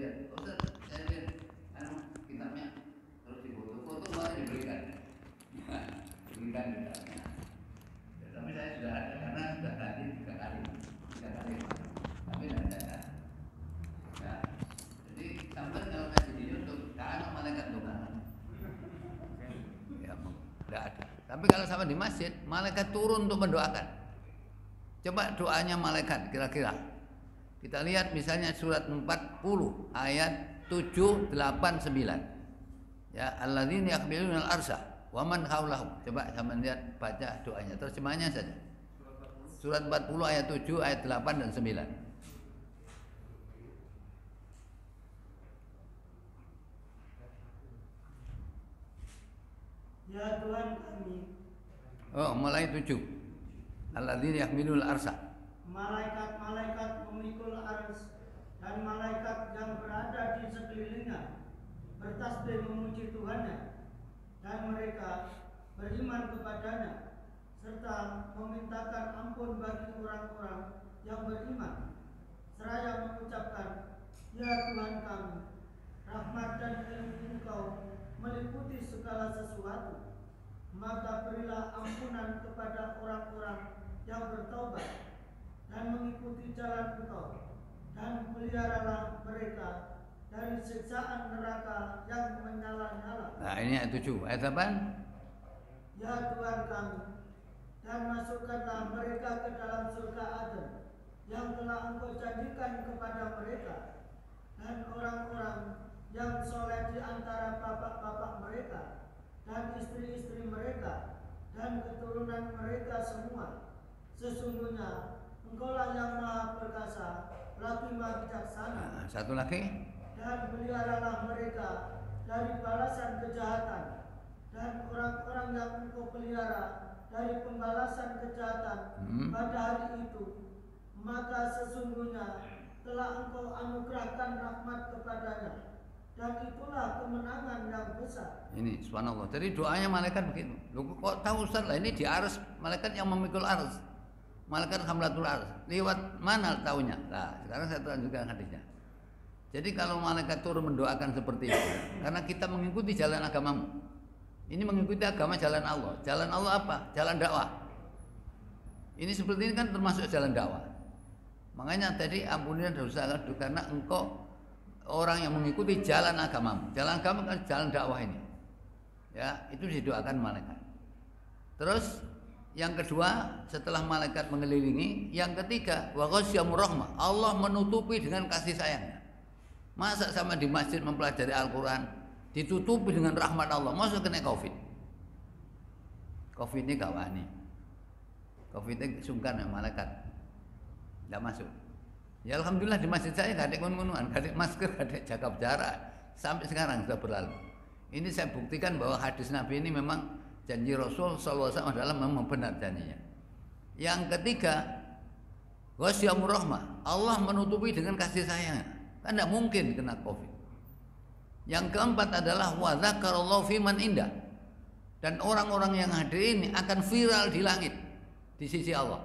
lihat, Ustaz, saya lihat kitabnya terus difoto-foto malah diberikan kitabnya. Ya, tapi saya sudah ada karena sudah tadi 3 kali, tapi tidak ada. Ya, jadi sampai kalau ngaji di YouTube, karena malaikat bukan. Ya, tidak ada. Tapi kalau sampai di masjid, malaikat turun untuk mendoakan. Coba doanya malaikat kira-kira. Kita lihat misalnya surat 40 ayat 7, 8, 9. Ya, alladzina yahmiluna al-arsha wa man haulahum. Coba sama lihat baca doanya, terjemahnya saja. Surat 40 ayat 7, ayat 8 dan 9. Ya Tuhan kami. Oh, mulai 7. Alladzina yahmiluna al-arsha. Malaikat-malaikat memikul ars dan malaikat yang berada di sekelilingnya bertasbih memuji Tuhannya, dan mereka beriman kepadanya serta memintakan ampun bagi orang-orang yang beriman, seraya mengucapkan, Ya Tuhan kami, rahmat dan ilmu Engkau meliputi segala sesuatu, maka berilah ampunan kepada orang-orang yang bertobat dan mengikuti jalan Engkau, dan peliharalah mereka dari siksaan neraka yang menyala-nyala. Nah, ini ayat 7. Ayat apa? Ya Tuhan kami, dan masukkanlah mereka ke dalam surga Aden yang telah Engkau janjikan kepada mereka, dan orang-orang yang soleh di antara bapak-bapak mereka dan istri-istri mereka dan keturunan mereka semua. Sesungguhnya Engkaulah yang maha perkasa, lagi maha bijaksana. Nah, satu lagi. Dan peliharalah mereka dari balasan kejahatan, dan orang-orang yang Engkau pelihara dari pembalasan kejahatan pada hari itu, maka sesungguhnya telah Engkau anugerahkan rahmat kepadanya, dan itulah kemenangan yang besar. Ini subhanallah. Jadi doanya malaikat begitu. Loh, kok tahu Ustaz lah, ini di ars, malaikat yang memikul ars. Malaikat hamlatul ars. Lewat mana taunya? Nah, sekarang saya tunjukkan hadisnya. Jadi kalau malaikat turun mendoakan seperti itu, karena kita mengikuti jalan agamamu. Ini mengikuti agama jalan Allah. Jalan Allah apa? Jalan dakwah. Ini seperti ini kan termasuk jalan dakwah. Makanya tadi ampunilah dosa karena engkau orang yang mengikuti jalan agamamu. Jalan agama kan jalan dakwah ini. Ya, itu didoakan malaikat. Terus yang kedua, setelah malaikat mengelilingi, yang ketiga, wa ghasyiyamur rahmah. Allah menutupi dengan kasih sayangnya. Masa sama di masjid mempelajari Al-Quran ditutupi dengan rahmat Allah, masa kena Covid? Covid ini kawani. Covid ini sungkan ya malaikat, tidak masuk. Ya alhamdulillah di masjid saya gak ada kun-kunuan, gak ada masker, gak ada jaga jarak. Sampai sekarang sudah berlalu. Ini saya buktikan bahwa hadis Nabi ini memang janji Rasul SAW adalah memang benar janjinya. Yang ketiga, ghasyiyamur rahmah. Allah menutupi dengan kasih sayang. Kan tidak mungkin kena Covid. Yang keempat adalah wa dzakarallahu fiman indah. Dan orang-orang yang hadir ini akan viral di langit di sisi Allah.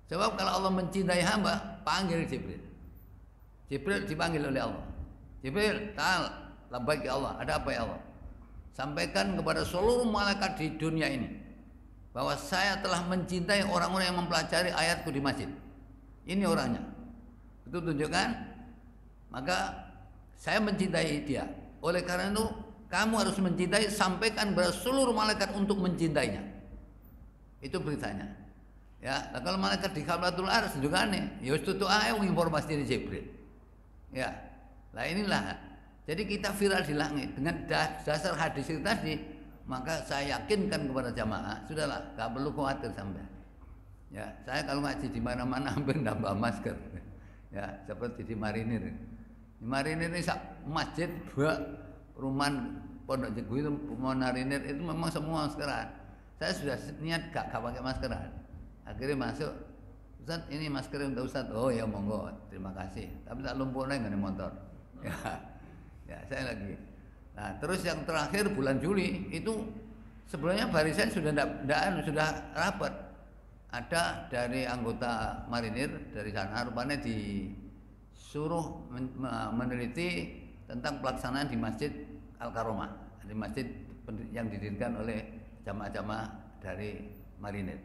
Sebab kalau Allah mencintai hamba, panggil Jibril. Jibril dipanggil oleh Allah. Jibril, ta'al, labbaik ya Allah. Ada apa ya Allah? Sampaikan kepada seluruh malaikat di dunia ini bahwa saya telah mencintai orang-orang yang mempelajari ayatku di masjid. Ini orangnya. Itu tunjukkan. Maka saya mencintai dia. Oleh karena itu kamu harus mencintai, sampaikan kepada seluruh malaikat untuk mencintainya. Itu beritanya. Ya, nah kalau malaikat di Hamlatul Ars juga aneh. Ya wis tutuk ae informasi dari Jibril. Ya. Lah inilah. Jadi kita viral di langit dengan dasar hadis itu tadi, maka saya yakinkan kepada jamaah, sudahlah, enggak perlu khawatir sampai. Ya, saya kalau ngaji di mana-mana hampir nambah masker. Ya, seperti di Marinir. Di Marinir ini masjid, perumahan Pondok Jegu itu, Marinir itu memang semua maskeran. Saya sudah niat gak pakai maskeran. Akhirnya masuk, Ustaz ini masker untuk Ustaz. Oh ya monggo, terima kasih. Tapi tak lumpuhnya nggak ada motor. Ya, saya lagi. Nah, terus yang terakhir bulan Juli itu sebenarnya barisan sudah sudah rapat. Ada dari anggota Marinir dari sana rupanya suruh meneliti tentang pelaksanaan di Masjid Al-Karomah, di masjid yang didirikan oleh jamaah-jamaah dari Marinir.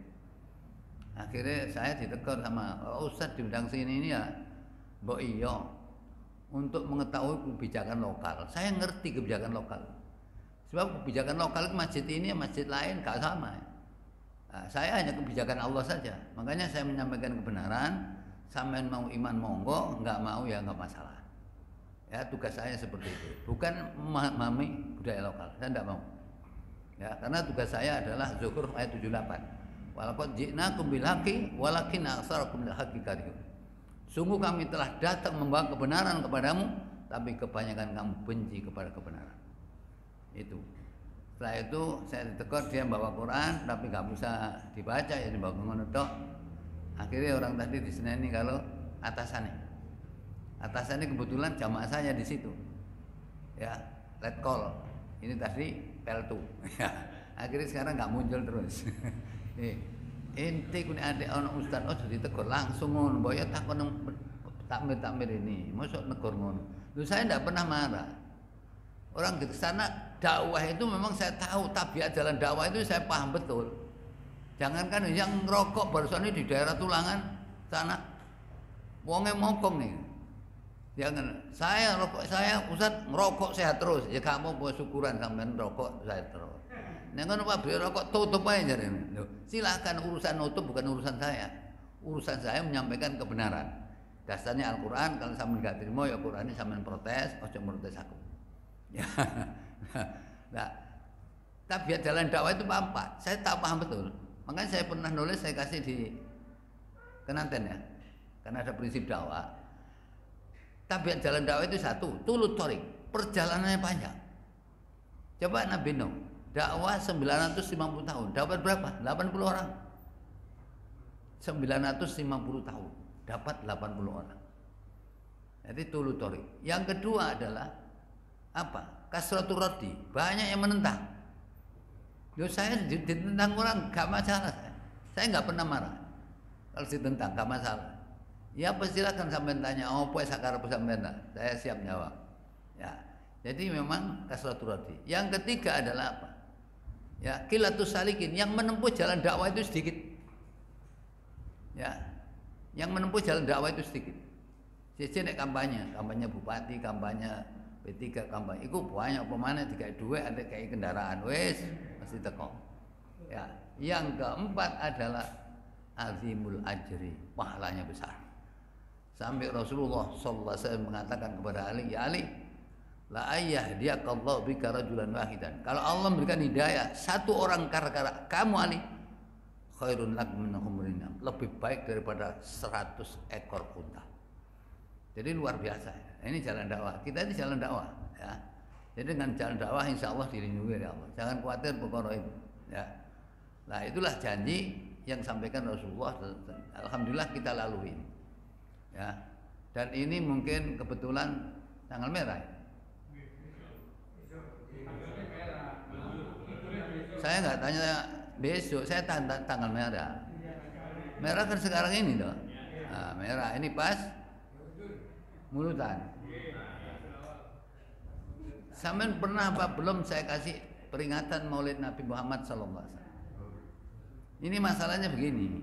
Akhirnya saya ditegur sama Ustadz diundang sini ini ya, mbok iya untuk mengetahui kebijakan lokal. Saya ngerti kebijakan lokal. Sebab kebijakan lokal masjid ini masjid lain gak sama. Nah, saya hanya kebijakan Allah saja. Makanya saya menyampaikan kebenaran. Sampean mau iman monggo, nggak mau ya nggak masalah. Ya tugas saya seperti itu. Bukan memahami budaya lokal. Saya tidak mau. Ya karena tugas saya adalah Zukhruf ayat 78. Walaqad ji'nakum bil haqqi walakinna aktsarakum lil haqqi karihun. Sungguh kami telah datang membawa kebenaran kepadamu, tapi kebanyakan kamu benci kepada kebenaran. Itu. Setelah itu saya ditegur, dia bawa Quran tapi nggak bisa dibaca, ya dibawa ngono tok. Akhirnya orang tadi diseneni kalau atasannya kebetulan jamaah saya di situ, ya let call ini tadi peltu. Ya, akhirnya sekarang nggak muncul terus. Ente kuni ada orang ustad, jadi tegur langsung ngono, boya takon takmir ini, masuk negor ngono. Lu saya tidak pernah marah. Orang di sana dakwah itu memang saya tahu tabiat jalan dakwah itu saya paham betul. Jangankan yang ngerokok barusan ini di daerah Tulangan sana, wongnya mokong nih. Jangan saya rokok saya Ustaz ngerokok sehat terus. Ya kamu buat syukuran sampean rokok sehat terus. Nek ngono Pak beli rokok tutup aja jarene. Loh, silakan urusan nutup bukan urusan saya. Urusan saya menyampaikan kebenaran. Dasarnya Al-Qur'an, kalau sampean enggak terima ya Qur'an ini sampean protes, ojo protes aku. Ya. Nah, tabiat jalan dakwah itu apa? Saya tak paham betul. Makanya saya pernah nulis, saya kasih di Kenanten ya, karena ada prinsip dakwah. Tabiat jalan dakwah itu satu, tulut torik, perjalanannya panjang. Coba Nabi Nuh, dakwah 950 tahun, dapat berapa? 80 orang. 950 tahun, dapat 80 orang. Jadi tulut torik. Yang kedua adalah apa? Kasratur raddi, banyak yang menentang. Yo saya ditentang orang gak masalah, saya nggak pernah marah. Kalau ditentang gak masalah. Ya silakan sampean tanya, oh apa sakar sampean, saya siap jawab. Ya, jadi memang kasratur raddi. Yang ketiga adalah apa? Ya qillatus salikin, yang menempuh jalan dakwah itu sedikit. Ya, yang menempuh jalan dakwah itu sedikit. Nek kampanye bupati, kampanye P3 kampanye, itu banyak pemana dikai duit, ada kayak kendaraan, wes masih teko. Ya, yang keempat adalah azimul ajri, pahalanya besar. Sampai Rasulullah SAW mengatakan kepada Ali, ya Ali, la ayyahdiyaqallahu bika rajulan wahidan. Kalau Allah memberikan hidayah satu orang gara-gara kamu Ali, khairun lak min humrin na'am, lebih baik daripada 100 ekor unta. Jadi luar biasa. Ini jalan dakwah. Kita ini jalan dakwah, ya. Jadi dengan jalan dakwah insya Allah dilindungi oleh Allah. Jangan khawatir perkara itu, ya. Nah itulah janji yang disampaikan Rasulullah. Alhamdulillah kita lalui, ya. Dan ini mungkin kebetulan tanggal merah. Saya nggak tanya besok, saya tanggal merah. Merah kan sekarang ini toh. Nah, merah ini pas mulutan. Sampean pernah apa belum saya kasih peringatan Maulid Nabi Muhammad SAW. Ini masalahnya begini.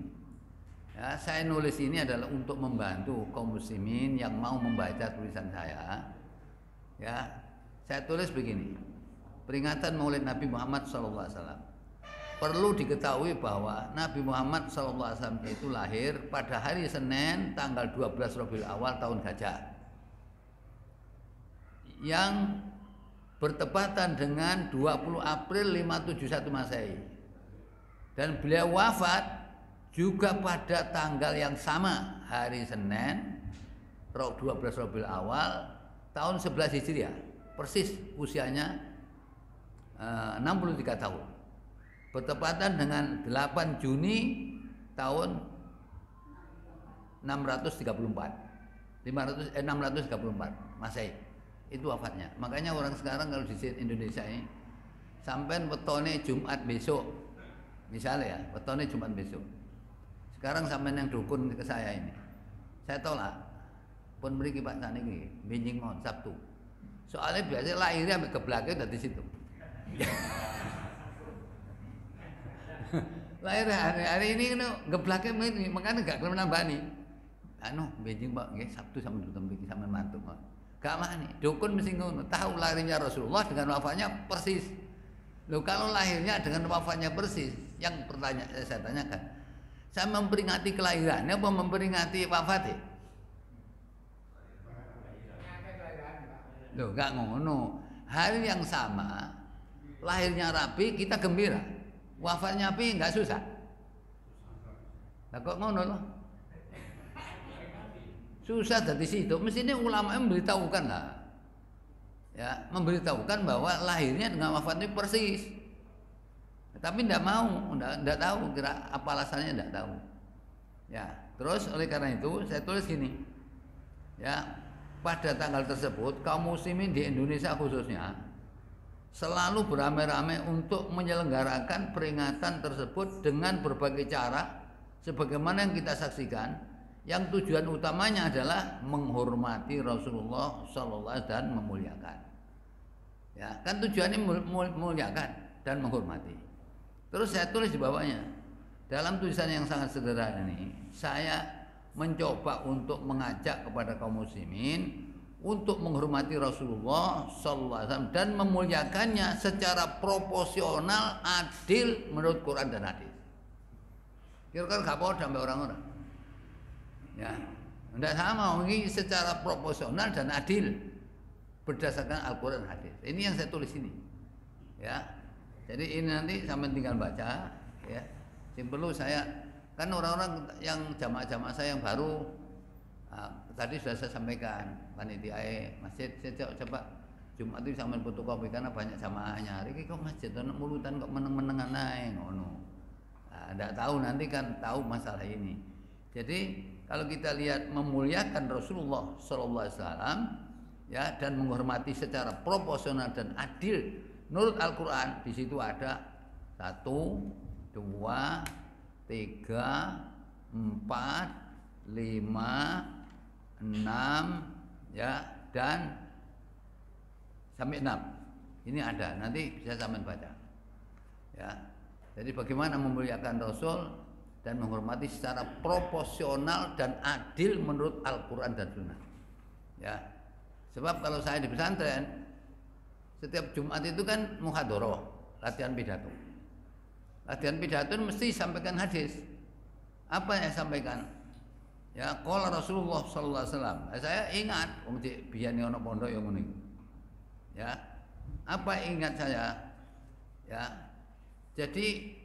Ya, saya nulis ini adalah untuk membantu kaum muslimin yang mau membaca tulisan saya. Ya, saya tulis begini. Peringatan Maulid Nabi Muhammad SAW. Perlu diketahui bahwa Nabi Muhammad SAW itu lahir pada hari Senin tanggal 12 Rabiul Awal tahun Gajah, yang bertepatan dengan 20 April 571 Masehi. Dan beliau wafat juga pada tanggal yang sama, hari Senin 12 Rabiul Awal tahun 11 Hijriah. Persis usianya 63 tahun. Bertepatan dengan 8 Juni tahun 634 Masehi. Itu wafatnya. Makanya orang sekarang kalau di Indonesia ini sampean wetone Jumat besok, misalnya ya, wetone Jumat besok. Sekarang sampean yang dukun ke saya ini, saya tolak. pun mriki Pak saniki benjing mawon Sabtu. Soalnya biasanya lahirnya sampai geblake udah di situ. Lahir hari ini geblake ini makanya gak kelem nambani. Benjing Pak nggih Sabtu sampeyan dudu mriki sampeyan mantuk. Gak mani. Dukun mesti ngono, tahu lahirnya Rasulullah dengan wafatnya persis. Loh kalau lahirnya dengan wafatnya persis, yang saya tanyakan, saya memperingati kelahirannya apa memperingati wafatnya? Loh gak ngono. Hari yang sama, lahirnya rapi kita gembira, wafatnya api nggak susah. Lah kok ngono loh? Susah dari situ. Mestinya ulama memberitahukan lah, ya memberitahukan bahwa lahirnya dengan wafatnya persis. Tapi tidak mau, tidak tahu kira apa alasannya, tidak tahu. Ya, terus oleh karena itu saya tulis gini, ya pada tanggal tersebut kaum muslimin di Indonesia khususnya selalu beramai-ramai untuk menyelenggarakan peringatan tersebut dengan berbagai cara, sebagaimana yang kita saksikan. Yang tujuan utamanya adalah menghormati Rasulullah SAW dan memuliakan. Ya, kan tujuannya memuliakan dan menghormati. Terus saya tulis di bawahnya, dalam tulisan yang sangat sederhana ini, saya mencoba untuk mengajak kepada kaum muslimin untuk menghormati Rasulullah SAW dan memuliakannya secara proporsional, adil menurut Quran dan hadis. Kira-kira gak apa sampai orang-orang. Ya, tidak sama, ini secara proporsional dan adil berdasarkan Al-Quran hadis. Ini yang saya tulis ini. Ya, jadi ini nanti sampai tinggal baca. Ya, yang perlu saya kan orang-orang yang jamaah-jamaah saya yang baru tadi sudah saya sampaikan panitia masjid saya coba Jumat itu sampai fotokopi karena banyak jamaahnya. Iki kok masjid ana mulutan kok meneng-menengan ae ngono. Tidak tahu nanti kan tahu masalah ini. Jadi kalau kita lihat memuliakan Rasulullah SAW ya dan menghormati secara proporsional dan adil menurut Al-Quran, di situ ada 1, 2, 3, 4, 5, 6 ya dan sampai 6. Ini ada, nanti bisa sampean baca. Ya. Jadi bagaimana memuliakan Rasul dan menghormati secara proporsional dan adil menurut Al-Quran dan Sunnah. Ya, sebab kalau saya di pesantren setiap Jumat itu kan muhadharah, latihan pidato. Latihan pidato mesti sampaikan hadis. Apa yang saya sampaikan? Ya, qala Rasulullah sallallahu alaihi wasallam. Saya ingat wong cek biyane ana pondok yang ngene. Ya. Apa ingat saya? Ya. Jadi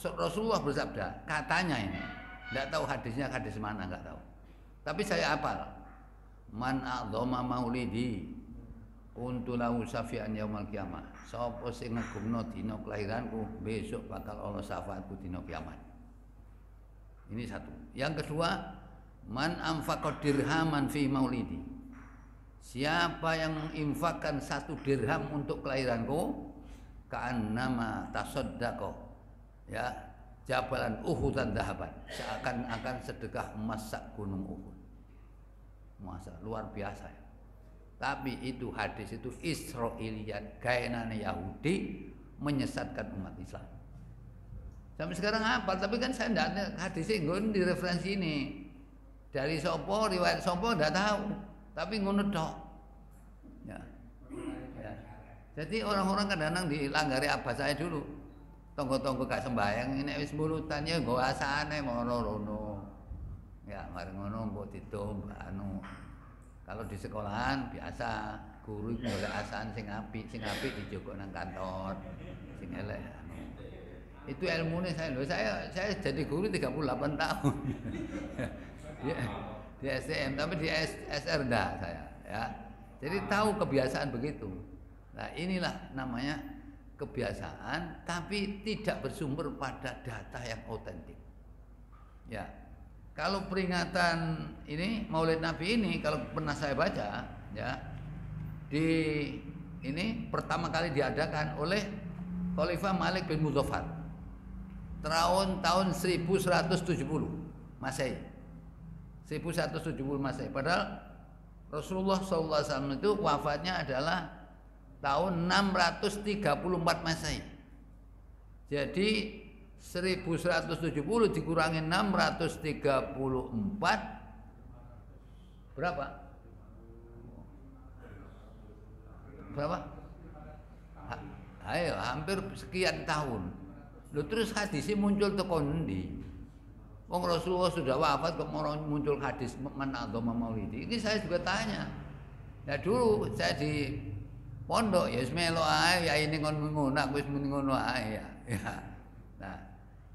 Rasulullah bersabda, katanya ini, tidak tahu hadisnya hadis mana, nggak tahu. Tapi saya hafal, man a'dhama maulidi kuntu lahu syafi'an yaumal qiyamah. Sapa sing ngegumno dina kelahiranku, besok bakal ana syafaatku dina kiamat. Ini satu. Yang kedua, man anfaqa dirhaman fi maulidi. Siapa yang menginfakkan 1 dirham untuk kelahiranku, ka'annama tasaddaqa ya jabalan Uhudan dahaban, seakan-akan sedekah emas sak gunung Uhud. Masa luar biasa ya. Tapi itu hadis itu Israiliyat, gaenane Yahudi menyesatkan umat Islam. Sampai sekarang apa? Tapi kan saya tidak ada hadisnya nggon di referensi ini. Dari sopo, riwayat sopo tidak tahu. Tapi ngono tok. Ya. Ya. Jadi orang-orang kadang-kadang dilanggari apa saya dulu. Tonggo-tonggo gak sembayang ini wis mulutan ya nggo asane mono rono. Ya, mari ngono mbok ditum anu. Kalau di sekolahan biasa guru golek asan sing apik dijogok nang kantor. Sing elek anu. Itu ilmune saya lho. Saya jadi guru 38 tahun. Ya, di STM tapi di SR dah saya ya. Jadi tahu kebiasaan begitu. Nah, inilah namanya kebiasaan tapi tidak bersumber pada data yang otentik. Ya. Kalau peringatan ini Maulid Nabi ini kalau pernah saya baca ya di ini pertama kali diadakan oleh Khalifah Malik bin Muzaffar tahun 1170 Masehi. 1170 Masehi. Padahal Rasulullah SAW itu wafatnya adalah tahun 634 Masehi. Jadi 1170 dikurangi 634 berapa? Berapa? Ayo, hampir sekian tahun. Lalu terus hadisnya muncul teko ndi? Wong Rasulullah sudah wafat kok mau muncul hadis manadzama maulidi. Ini saya juga tanya. Nah dulu saya di pondok ya wis melok ae ya ini ngono aku wis muni ngono ae ya. Nah,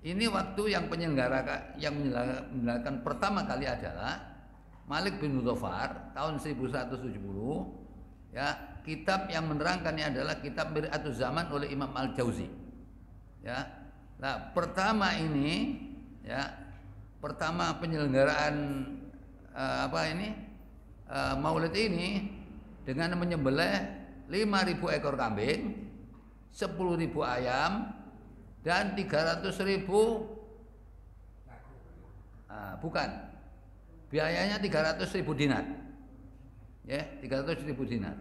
ini waktu yang menyelenggarakan pertama kali adalah Malik bin Muzaffar tahun 1170 ya, kitab yang menerangkannya adalah kitab Mir'atuz Zaman oleh Imam Al-Jauzi. Ya. Nah, pertama ini ya, pertama penyelenggaraan Maulid ini dengan menyembelih 5.000 ekor kambing, 10.000 ayam, dan 300.000 bukan, biayanya 300.000 dinar, ya 300.000 dinar.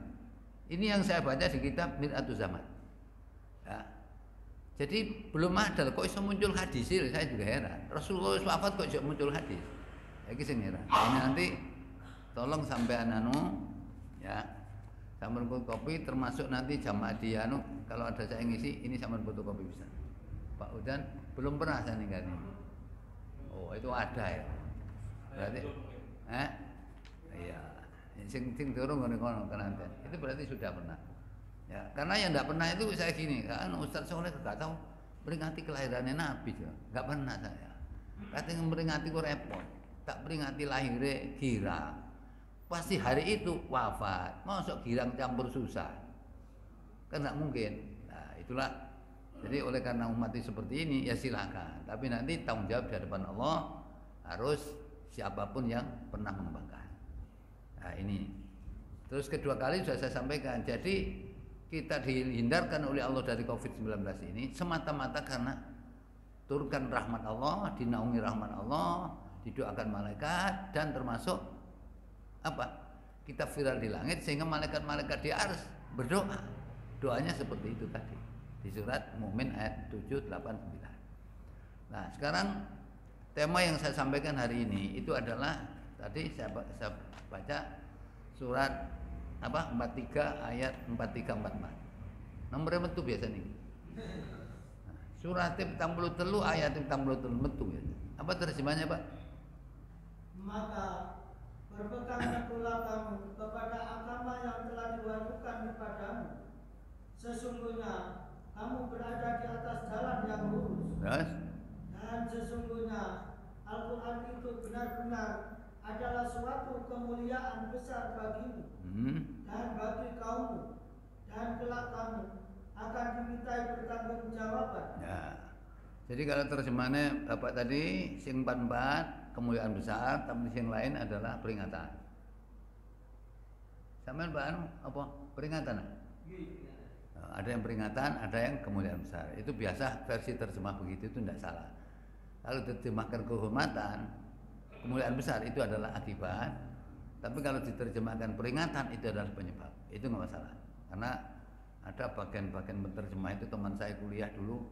Ini yang saya baca di kitab Mir'atuz Zaman. Ya. Jadi belum ada kok bisa muncul hadis, saya juga heran. Rasulullah wafat kok bisa muncul hadis. Iki sing heran. Ini nanti tolong sampean ya. Sampean fotokopi termasuk nanti jamaah di kalau ada saya ngisi ini sampean fotokopi bisa. Pak Udan belum pernah saya ninggalin. Oh, itu ada ya. Berarti iya. Sing durung ngono kenanten. Itu berarti sudah pernah. Ya, karena yang tidak pernah itu saya gini, kan Ustaz Soleh nggak tahu peringati kelahirannya Nabi, nggak pernah saya. Katanya memperingati kok repot, tak peringati lahirnya Girang, pasti hari itu wafat, masuk Girang campur susah, kan nggak mungkin. Nah itulah, jadi oleh karena umat seperti ini ya silakan, tapi nanti tanggung jawab di hadapan Allah harus siapapun yang pernah mengembangkan. Nah ini, terus kedua kali sudah saya sampaikan, jadi kita dihindarkan oleh Allah dari COVID-19 ini semata-mata karena turunkan rahmat Allah, dinaungi rahmat Allah, didoakan malaikat, dan termasuk apa? Kita viral di langit sehingga malaikat-malaikat di ars berdoa. Doanya seperti itu tadi di surat Mukmin ayat 7, 8, 9. Nah, sekarang tema yang saya sampaikan hari ini itu adalah tadi saya baca surat 43 ayat 43 44. Nomornya metu biasa nih. Surah 43 ayat 43 metu ya. Apa terjemahnya, Pak? Maka berpegang teguhlah kamu kepada agama yang telah diwahyukan kepadamu. Sesungguhnya kamu berada di atas jalan yang lurus. Yes. Dan sesungguhnya Al-Quran itu benar-benar adalah suatu kemuliaan besar bagimu dan bagi kaummu, dan kelak kamu akan dimintai pertanggungjawaban. Ya. Jadi kalau terjemahannya Bapak tadi sing 44 kemuliaan besar, tapi yang lain adalah peringatan. Sampean apa? Peringatan? Ada yang peringatan, ada yang kemuliaan besar. Itu biasa versi terjemah begitu, itu tidak salah. Kalau diterjemahkan kehormatan, kemuliaan besar itu adalah akibat. Tapi kalau diterjemahkan peringatan itu adalah penyebab. Itu nggak masalah. Karena ada bagian-bagian penerjemah itu teman saya kuliah dulu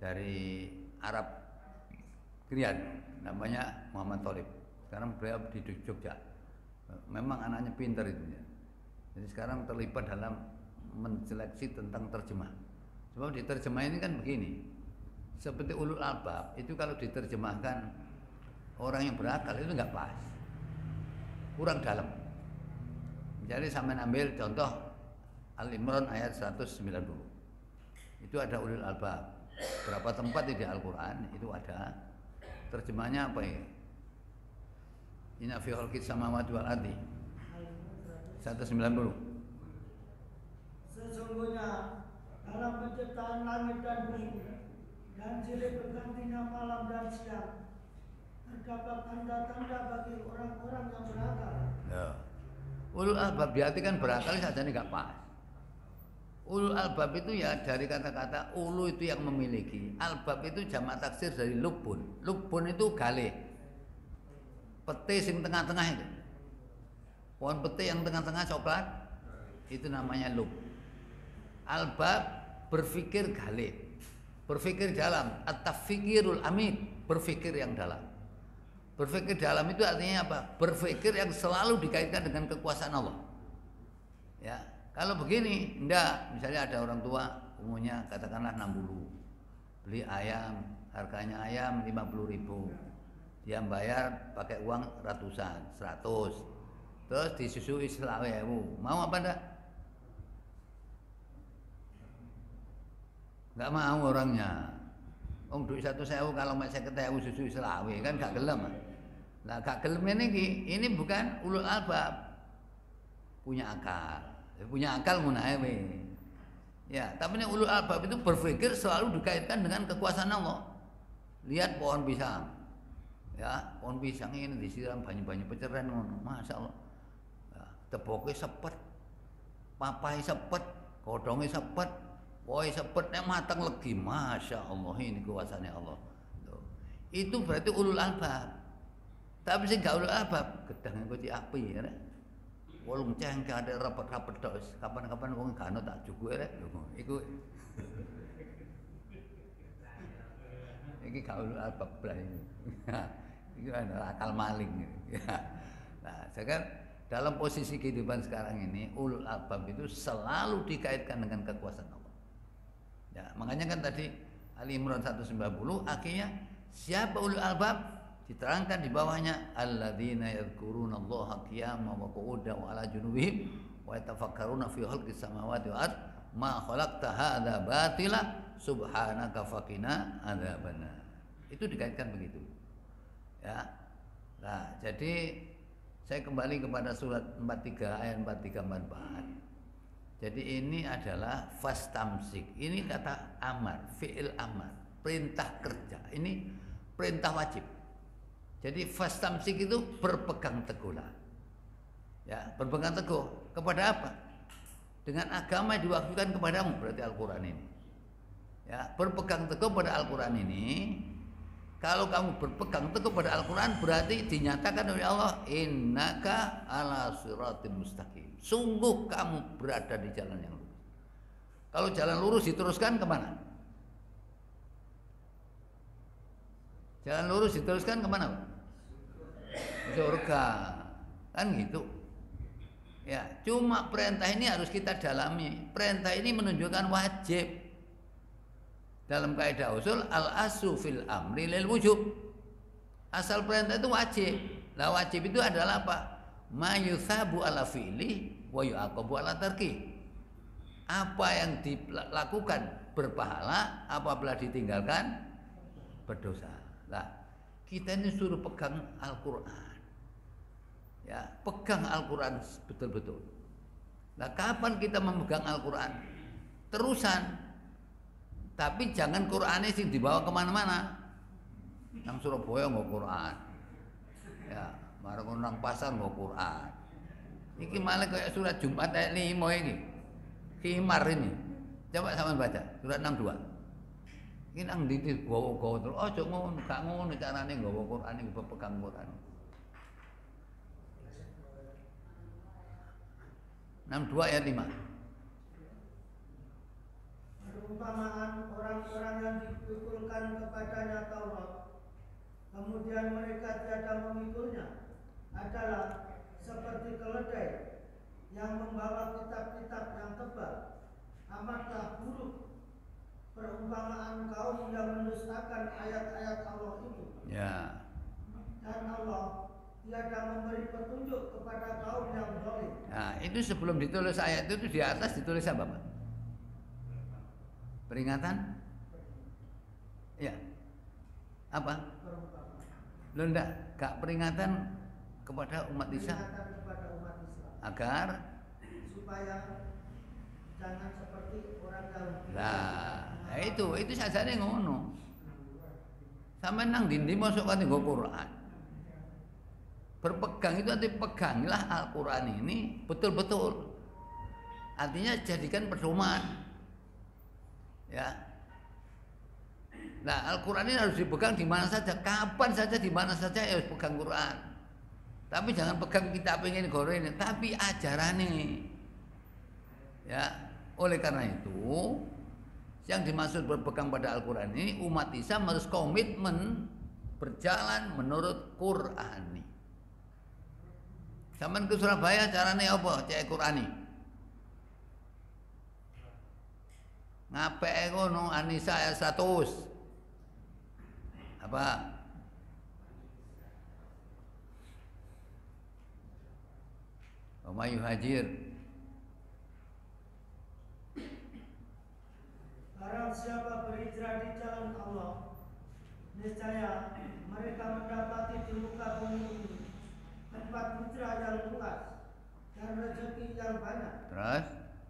dari Arab Krian, namanya Muhammad Tholib. Sekarang beliau di Jogja. Memang anaknya pintar itu ya. Jadi sekarang terlibat dalam menseleksi tentang terjemah. Sebab diterjemah ini kan begini. Seperti ulul albab itu kalau diterjemahkan orang yang berakal itu nggak pas, kurang dalam. Jadi sampai ambil contoh Al-Imran ayat 190. Itu ada ulul albab. Berapa tempat di Al-Quran itu ada. Terjemahnya apa ya? Inna fi khalqis samawati wal ardi 190. Sesungguhnya dalam penciptaan langit dan bumi dan silih bergantinya malam dan siang terdapat tanda-tanda bagi orang-orang yang berakal. Ya. Ulul albab diartikan berakal saja ini nggak pas. Ulul albab itu ya dari kata-kata ulu itu yang memiliki. Albab itu jamak taksir dari lubun. Lubun itu galih. Peti sing tengah-tengah itu. Pohon pete yang tengah-tengah coklat itu namanya lub. Albab berpikir galib, berpikir dalam. At-tafkirul amik, berpikir yang dalam. Berpikir dalam itu artinya apa? Berpikir yang selalu dikaitkan dengan kekuasaan Allah. Ya, kalau begini, enggak. Misalnya ada orang tua umurnya katakanlah 60, beli ayam, harganya ayam 50.000. Dia bayar pakai uang ratusan, 100. Terus disusui 20.000. Mau apa enggak? Enggak mau orangnya. Duit 100.000 kalau mek 50.000 susui 20 kan gak gelem. Lah gak gelem ini bukan ulul albab. Punya akal. Punya akal ngono ae. Ya, tapi ini ulul albab itu berpikir selalu dikaitkan dengan kekuasaan Allah. Lihat pohon pisang. Ya, pohon pisang ini disiram banyak-banyak peceren ngono. Masyaallah. Ya, teboke sepet. Papai sepet, kodonge sepet, wohe sepet nek mateng legi. Masyaallah ini kekuasaane Allah. Tuh. Itu berarti ulul albab. Tapi sing gak ulul albab, gedang engko api ya. Wolung cengkeh ada rapet-rapet tok. Kapan-kapan wong gak ono tak juguke rek. Iku iki gak ulul albab blas ini. Itu ada akal maling. Nah, sekarang dalam posisi kehidupan sekarang ini ulul albab itu selalu dikaitkan dengan kekuasaan Allah. Ya, makanya kan tadi Ali Imran 190 akhirnya siapa ulul albab? Diterangkan di bawahnya alladzina yadhkurunallaha qiyaman wa qu'udan wa 'ala junubihim wa yatafakkaruna fi khalqis samawati wal ard ma khalaqta hadza batila subhanaka faqina adzabannar. Itu dikaitkan begitu. Ya. Nah, jadi saya kembali kepada surat 43 ayat 43 44. Jadi ini adalah fastamsik. Ini kata amar, fi'il amar, perintah kerja. Ini perintah wajib. Jadi fastamsik itu berpegang teguhlah. Ya, berpegang teguh kepada apa? Dengan agama yang diwakilkan kepadamu, berarti Al-Qur'an ini. Ya, berpegang teguh pada Al-Qur'an ini. Kalau kamu berpegang teguh pada Al-Qur'an berarti dinyatakan oleh Allah innaka ala siratim mustaqim. Sungguh kamu berada di jalan yang lurus. Kalau jalan lurus diteruskan kemana? Jalan lurus diteruskan kemana? Surga. Kan gitu. Ya, cuma perintah ini harus kita dalami. Perintah ini menunjukkan wajib. Dalam kaidah usul al-aslu fil amri lil wujub. Asal perintah itu wajib. Lah wajib itu adalah apa? Ma yuthabu ala fi'li wa yu'aqabu ala tarki. Apa yang dilakukan berpahala, apabila ditinggalkan berdosa. Nah, kita ini suruh pegang Al-Qur'an. Ya, pegang Al-Qur'an betul-betul. Nah, kapan kita memegang Al-Qur'an? Terusan. Tapi jangan Qur'annya sih dibawa kemana-mana. Nang Surabaya nggak Qur'an. Ya, marang nang pasar nggak Qur'an. Iki malah kayak surat Jumat ayat 5 ini. Khimar ini. Coba sama baca surat 62. Ini nang ndi gowo-gowo terus. Ojo ngono, gak ngono carane nggawa Qur'an iki pegang Qur'an. 62 ayat 5. Perumpamaan orang-orang yang dituturkan kepadanya Taurat, kemudian mereka tiada memikulnya, adalah seperti keledai yang membawa kitab-kitab yang tebal. Amatlah buruk perumpamaan kaum yang mendustakan ayat-ayat Allah itu. Ya. Dan Allah tiada memberi petunjuk kepada kaum yang zalim. Nah, itu sebelum ditulis ayat itu di atas ditulis apa, Pak? Peringatan? Ya. Apa? Lo enggak, gak peringatan kepada umat Islam. Agar supaya jangan seperti orang Yahudi. Nah, itu sajane ngono. Sampai nang dindi masuk kan nggo Quran. Berpegang itu arti peganglah Al-Quran ini betul-betul. Artinya jadikan pedoman. Ya. Nah, Al-Quran ini harus dipegang di mana saja, kapan saja, di mana saja ya harus pegang Quran. Tapi jangan pegang kitab ini goreng, tapi ajarannya. Ya, oleh karena itu yang dimaksud berpegang pada Al-Quran ini umat Islam harus komitmen berjalan menurut Qur'ani. Sampeyan ke Surabaya caranya apa? Cek Qur'ani. Ngapeke ngono An-Nisa ayat 100. Apa? Wa may yuhajir. Barang siapa berhijrah di jalan Allah, niscaya mereka mendapati di muka bumi ini tempat hijrah yang luas dan rezeki yang banyak. Terus?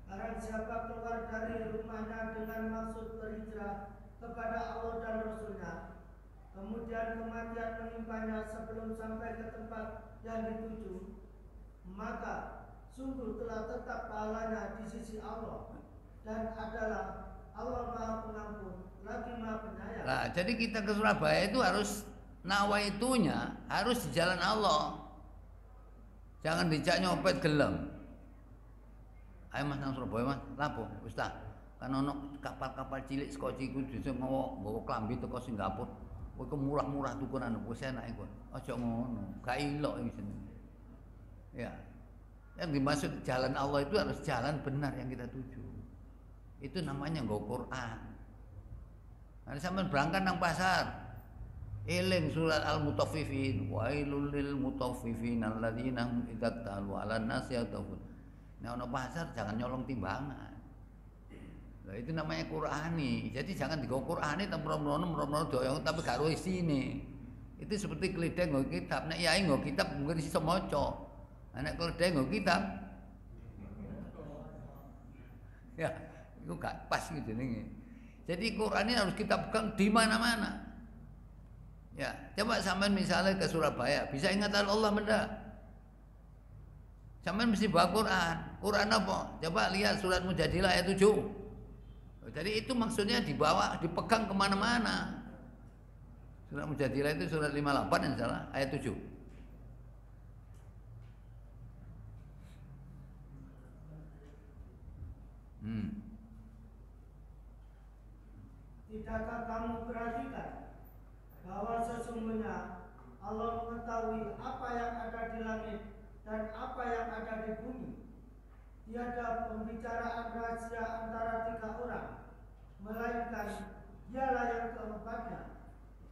Barang siapa keluar dari rumahnya dengan maksud berhijrah kepada Allah dan Rasulnya, kemudian kematian menimpanya sebelum sampai ke tempat yang dituju, maka sungguh telah tetap pahalanya di sisi Allah dan adalah Allah Maha Pengampun lagi Maha Penyayang. Nah, jadi kita ke Surabaya itu harus nawaitunya harus di jalan Allah. Jangan dijak nyopet gelem. Ayo Mas nang Surabaya Mas, lapo? Wis ta. Kan ono kapal-kapal cilik saka iku dhisik nggawa klambi teko Singapura. Kowe ku murah-murah tukuran wis enak iku. Aja ngono, gak ilok iki jenenge. Ya. Yang dimaksud jalan Allah itu harus jalan benar yang kita tuju. Itu namanya nggo Quran. Nanti sampean berangkat nang pasar. Eling surat Al-Mutaffifin, wailul lil mutaffifin alladzina hum idza ta'alu 'alan nasi yatafun. Nah, ono pasar jangan nyolong timbangan. Nah, itu namanya Qur'ani. Jadi jangan digo Qur'ani temrono doyong tapi gak ro isine. Itu seperti keledai nggo kitab. Nek yai nggo kitab mungkin iso maca. Nek keledai nggo kitab ya, itu gak pas gitu jenenge. Jadi Quran ini harus kita pegang di mana-mana. Ya, coba sampean misalnya ke Surabaya, bisa ingatan Allah benda. Sampean mesti bawa Quran. Quran apa? Coba lihat surat Mujadilah ayat 7. Jadi itu maksudnya dibawa, dipegang kemana-mana. Surat Mujadilah itu surat 58 yang salah, ayat 7. Tidakkah kamu perhatikan bahwa sesungguhnya Allah mengetahui apa yang ada di langit dan apa yang ada di bumi. Tiada pembicaraan rahasia antara tiga orang, melainkan dialah yang keempatnya.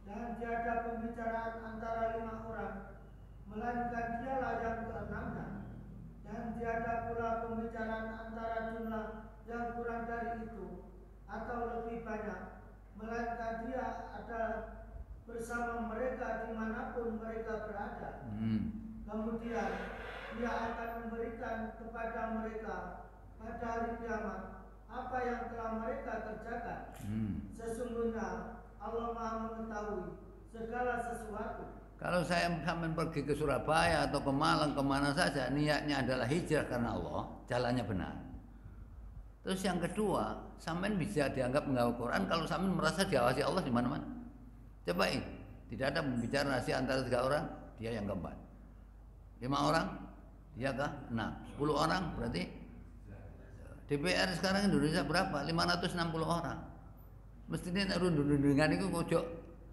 Dan tiada pembicaraan antara 5 orang, melainkan dialah yang keenamnya. Dan tiada pula pembicaraan antara jumlah yang kurang dari itu atau lebih banyak, melainkan dia ada bersama mereka dimanapun mereka berada. Kemudian dia akan memberikan kepada mereka pada hari kiamat apa yang telah mereka kerjakan. Sesungguhnya Allah Maha mengetahui segala sesuatu. Kalau saya sampai pergi ke Surabaya atau ke Malang, kemana saja, niatnya adalah hijrah karena Allah, jalannya benar. Terus yang kedua, sampean bisa dianggap menggawa Quran kalau sampean merasa diawasi Allah di mana-mana. Cobain, tidak ada pembicaraan rahasia antara 3 orang, dia yang keempat. 5 orang, dia ke 6. 10 orang berarti DPR sekarang Indonesia berapa? 560 orang. Mestinya rundung-rundungan itu kok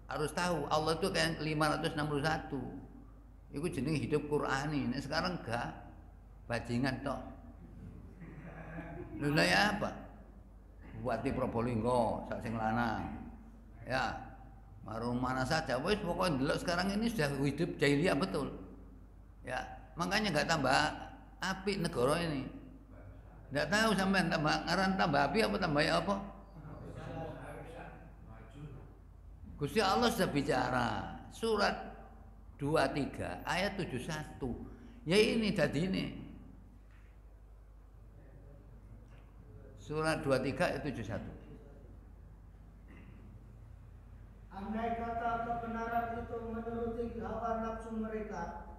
harus tahu Allah itu kayak 561. Itu jenenge hidup Qur'ani. Nah, sekarang enggak bajingan tok. Lha ya apa? Bupati Probolinggo sak sing lanang. Ya, marung mana saja wis pokoknya delok sekarang ini sudah hidup jahiliyah betul. Ya, makanya enggak tambah apik negara ini. Enggak tahu sampean tambah ngaran tambah api apa tambah apa? Gusti Allah sudah bicara surat 23 ayat 71. Ya ini tadi ini. Surat 23 ayat 71. Andai kata kebenaran itu menuruti hawa nafsu mereka,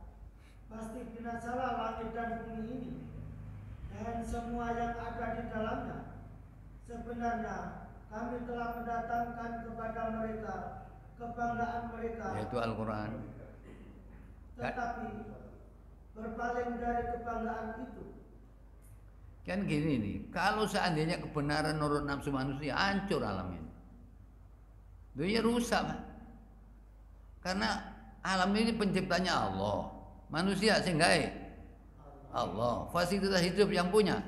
pasti binasalah langit dan bumi ini dan semua yang ada di dalamnya. Sebenarnya kami telah mendatangkan kepada mereka kebanggaan mereka, yaitu Al-Quran. tetapi berpaling dari kebanggaan itu. Kan gini nih, kalau seandainya kebenaran nurut nafsu manusia, hancur alam ini. Dunia rusak, Pak. Karena alam ini penciptanya Allah, manusia sehingga Allah, fasilitas hidup yang punya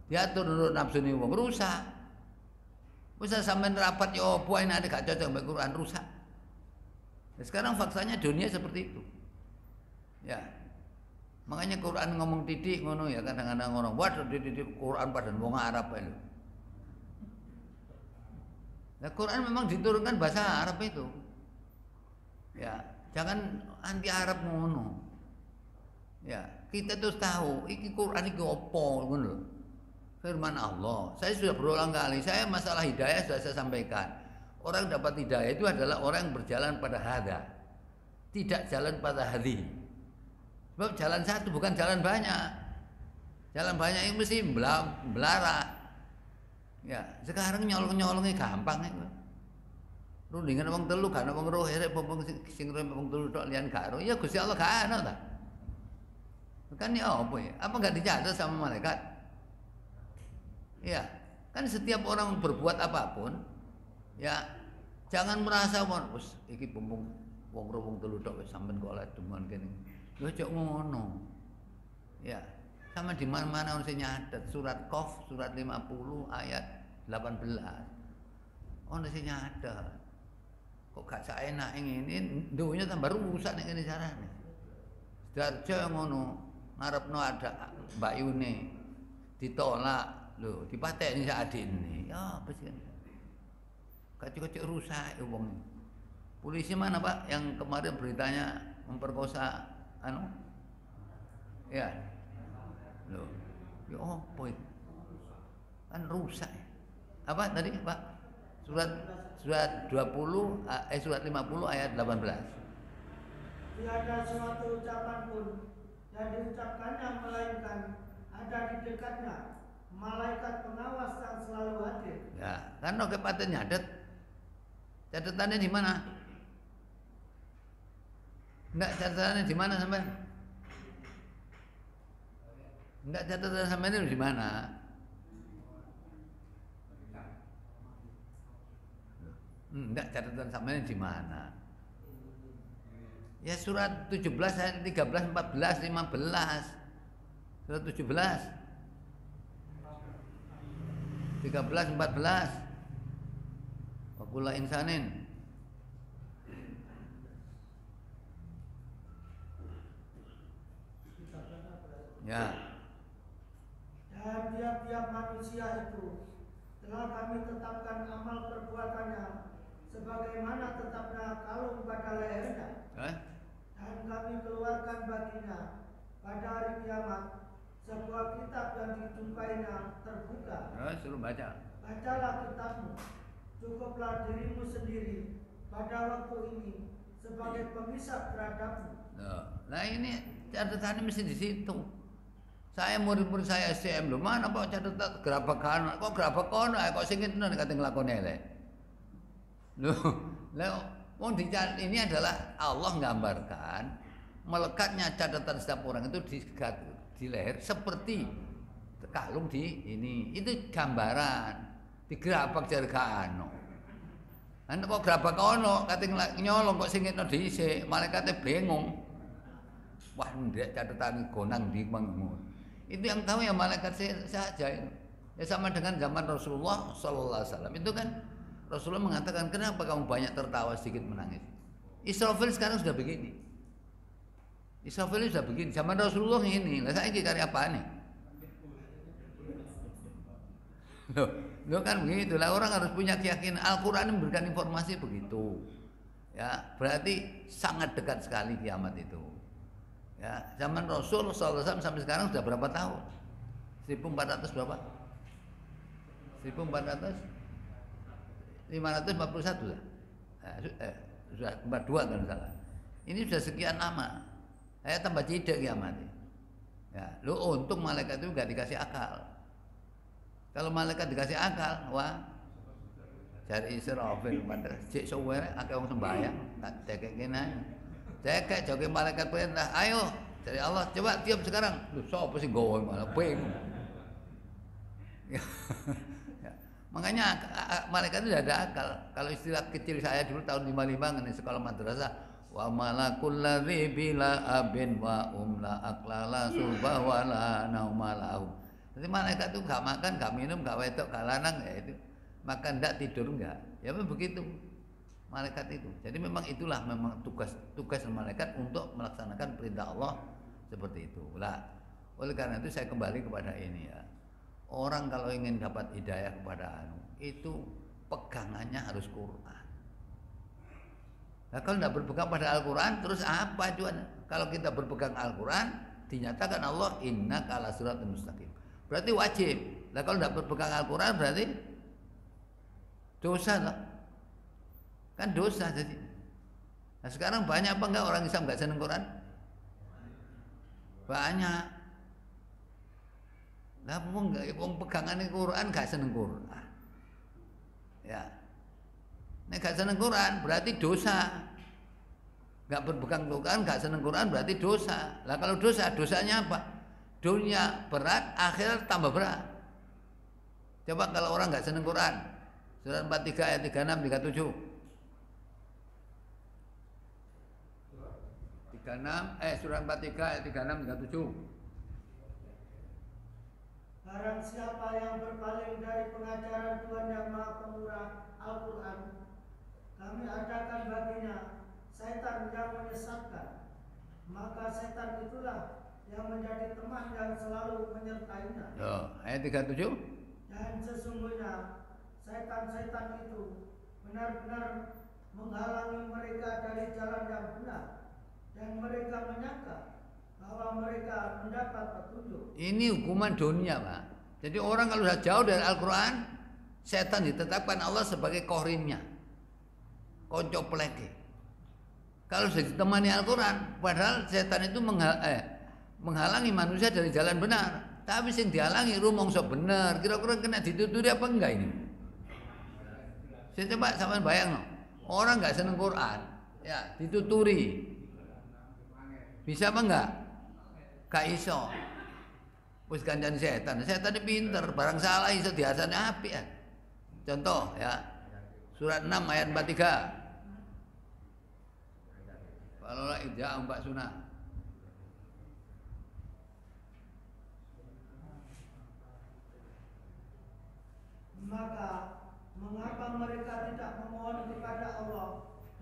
diatur nurut nafsu ini wong rusak. Bisa sampai rapat ya opo enak gak cocok sama Quran rusak. Nah, sekarang faktanya dunia seperti itu. Ya. Makanya Quran ngomong titik ngono ya kadang-kadang orang waduh titik Quran pada wong Arab itu. Nah, Quran memang diturunkan bahasa Arab itu. Ya, jangan anti Arab ngono. Ya, kita terus tahu iki Quran iki opo ngono. Firman Allah. Saya sudah berulang kali, saya masalah hidayah sudah saya sampaikan. Orang dapat hidayah itu adalah orang yang berjalan pada hada. Tidak jalan pada hadi. Sebab jalan satu bukan jalan banyak. Jalan banyak itu mesti belara. Ya, sekarang nyolong-nyolongnya gampang itu. Rundingan wong telu kan wong roh erek wong sing wong telu tok liyan karo. Ya Gusti Allah gak ana ta. Kan ya apa ya? Apa enggak dicatat sama malaikat? Ya, kan setiap orang berbuat apapun ya jangan merasa wis iki bumbung wong roh wong telu tok wis sampean kok oleh demen kene. Lho cok ngono. Ya, sama di mana-mana orang nyatet surat Qaf surat 50 ayat 18. Ono sing nyatet. Kok gak saenak ngene, dunya tambah rusak nek ngene carane. Darjo ngono, ngarepno ada Mbak Yune ditolak, lho dipateni sak adine. Ya apa sih? Kacau-kacau rusak wong. Polisi mana Pak yang kemarin beritanya memperkosa ya loh ya apa itu kan rusak apa tadi Pak surat 20 surat 50 ayat 18 tiada suatu ucapan pun yang diucapkannya melainkan ada di dekatnya malaikat pengawas yang selalu hadir. Ya kan oke paten nyadet catatannya di mana? Enggak catatannya di mana sampai? Enggak catatan sampai ini di mana? Enggak catatan sampai ini di mana? Ya surat 17 ayat 13, 14, 15. Surat 17 13, 14. Wa kullu insanin ya. Dan tiap-tiap manusia itu telah kami tetapkan amal perbuatannya sebagaimana tetapnya kalung pada lehernya. Dan kami keluarkan baginya pada hari kiamat sebuah kitab yang dijumpainya terbuka. Suruh baca. Bacalah kitabmu, cukuplah dirimu sendiri pada waktu ini sebagai penghisap terhadapmu. Nah ini catatannya mesti di situ. Saya murid-murid saya SCM lho, mana Pak catatan gerabakan, kok gerabakan kok sing ngene kate nglakoni elek. Lho, wong ini adalah Allah menggambarkan melekatnya catatan setiap orang itu di leher seperti kalung di ini. Itu gambaran. Digerabak jar gak ono. Lan kok gerabak ono kate nyolong kok sing ngene dhisik, malaikate bingung. Wah, ndek catatan gonang di mangmu. Itu yang tahu ya malaikat saja itu. Ya sama dengan zaman Rasulullah sallallahu alaihi wasallam. Itu kan Rasulullah mengatakan, "Kenapa kamu banyak tertawa sedikit menangis?" Israfil sekarang sudah begini. Israfil sudah begini. Zaman Rasulullah ini. Lah saiki karya apa nih? Loh kan begitu lah, orang harus punya keyakinan. Al-Qur'an memberikan informasi begitu. Ya, berarti sangat dekat sekali kiamat itu. Ya, zaman Rasul sallallahu alaihi wasallam sampai sekarang sudah berapa tahun? 1400 berapa? 541 lah. Sudah 42 kan salah. Ini sudah sekian lama. Saya tambah cedek kiamat. Ya, lu untung malaikat itu enggak dikasih akal. Kalau malaikat dikasih akal, wah cari Israfil pada cek suwe akeh wong sembahyang, tak cekek kene. Cekek joge malaikat perintah, ayo Cari Allah, coba tiap sekarang. Lu sapa sih gowo malah bingung. Ya. Makanya malaikat itu ada akal. Kalau istilah kecil saya dulu tahun 55 di sekolah madrasah, wa malakul ladzi bila abin wa umla aklala subah wala naumalahu. Jadi malaikat itu gak makan, gak minum, gak wedok, gak lanang, ya itu makan ndak tidur enggak. Ya memang begitu malaikat itu. Jadi memang itulah memang tugas malaikat untuk melaksanakan perintah Allah seperti itu. Lah, oleh karena itu saya kembali kepada ini ya. Orang kalau ingin dapat hidayah kepada itu pegangannya harus Quran. Nah, kalau tidak berpegang pada Al-Quran, terus apa cuan? Kalau kita berpegang Al-Quran, dinyatakan Allah innaka ala siratal mustaqim. Berarti wajib. Nah, kalau tidak berpegang Al-Quran berarti dosa lah. Kan dosa jadi. Nah, sekarang banyak apa enggak orang Islam enggak seneng Quran? Banyak. Lah wong pegangane Quran gak seneng Quran. Ya. Nek gak seneng Quran berarti dosa. Gak berpegang Quran, gak seneng Quran berarti dosa. Lah kalau dosa, dosanya apa? Dunia berat, akhirat tambah berat. Coba kalau orang gak seneng Quran, surat 43 ayat 36 37. 36 surat 43 ayat 36 37. Barang siapa yang berpaling dari pengajaran Tuhan yang Maha Pemurah Al-Quran, kami adakan baginya setan yang menyesatkan. Maka setan itulah yang menjadi teman yang selalu menyertainya. Ayat 37. Dan sesungguhnya setan-setan itu benar-benar menghalangi mereka dari jalan yang benar, dan mereka menyangka bahwa mereka mendapat petunjuk. Ini hukuman dunia, Pak. Jadi orang kalau sudah jauh dari Al-Quran, setan ditetapkan Allah sebagai korinnya, konco peleke. Kalau sudah ditemani Al-Quran, padahal setan itu menghalangi manusia dari jalan benar. Tapi yang dihalangi rumongso benar. Kira-kira kena dituturi apa enggak ini? Saya coba sama bayang no. Orang nggak seneng Quran, ya dituturi. Bisa apa enggak? Gak iso. Wis kancane setan. Setan ini pinter, barang salah iso diasane apik ya. Contoh ya. Surat 6 ayat 43. Falola idza Mbak Sunah. Maka mengapa mereka tidak memohon kepada Allah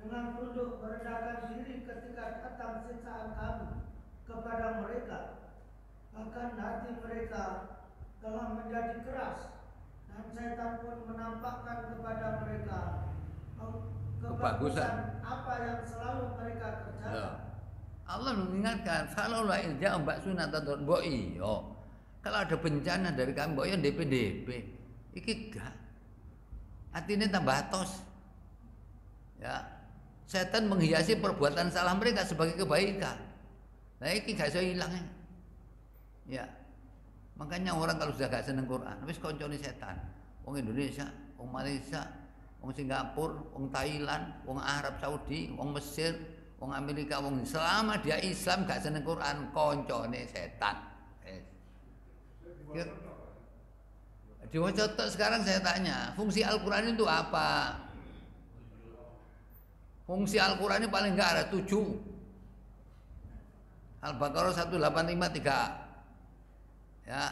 dengan tunduk merendahkan diri ketika datang siksaan kami kepada mereka? Bahkan hati mereka telah menjadi keras, dan setan pun menampakkan kepada mereka kebagusan apa yang selalu mereka kerjakan. Allah mengingatkan, falola idza Mbak Sunah tatur boi. Kalau ada bencana dari kami mbok yo DP. Iki gak. Artinya tambah tos. Ya. Setan menghiasi perbuatan salah mereka sebagai kebaikan. Nah iki gak iso ilang. Ya. Makanya orang kalau sudah gak seneng Quran, wis koncone setan. Wong Indonesia, wong Malaysia, wong Singapura, wong Thailand, wong Arab Saudi, wong Mesir, wong Amerika, wong selama dia Islam gak seneng Quran, koncone setan. Diwaca sekarang saya tanya, fungsi Al-Quran itu apa? Fungsi Al-Quran ini paling enggak ada 7. Al-Baqarah 185 3. Ya.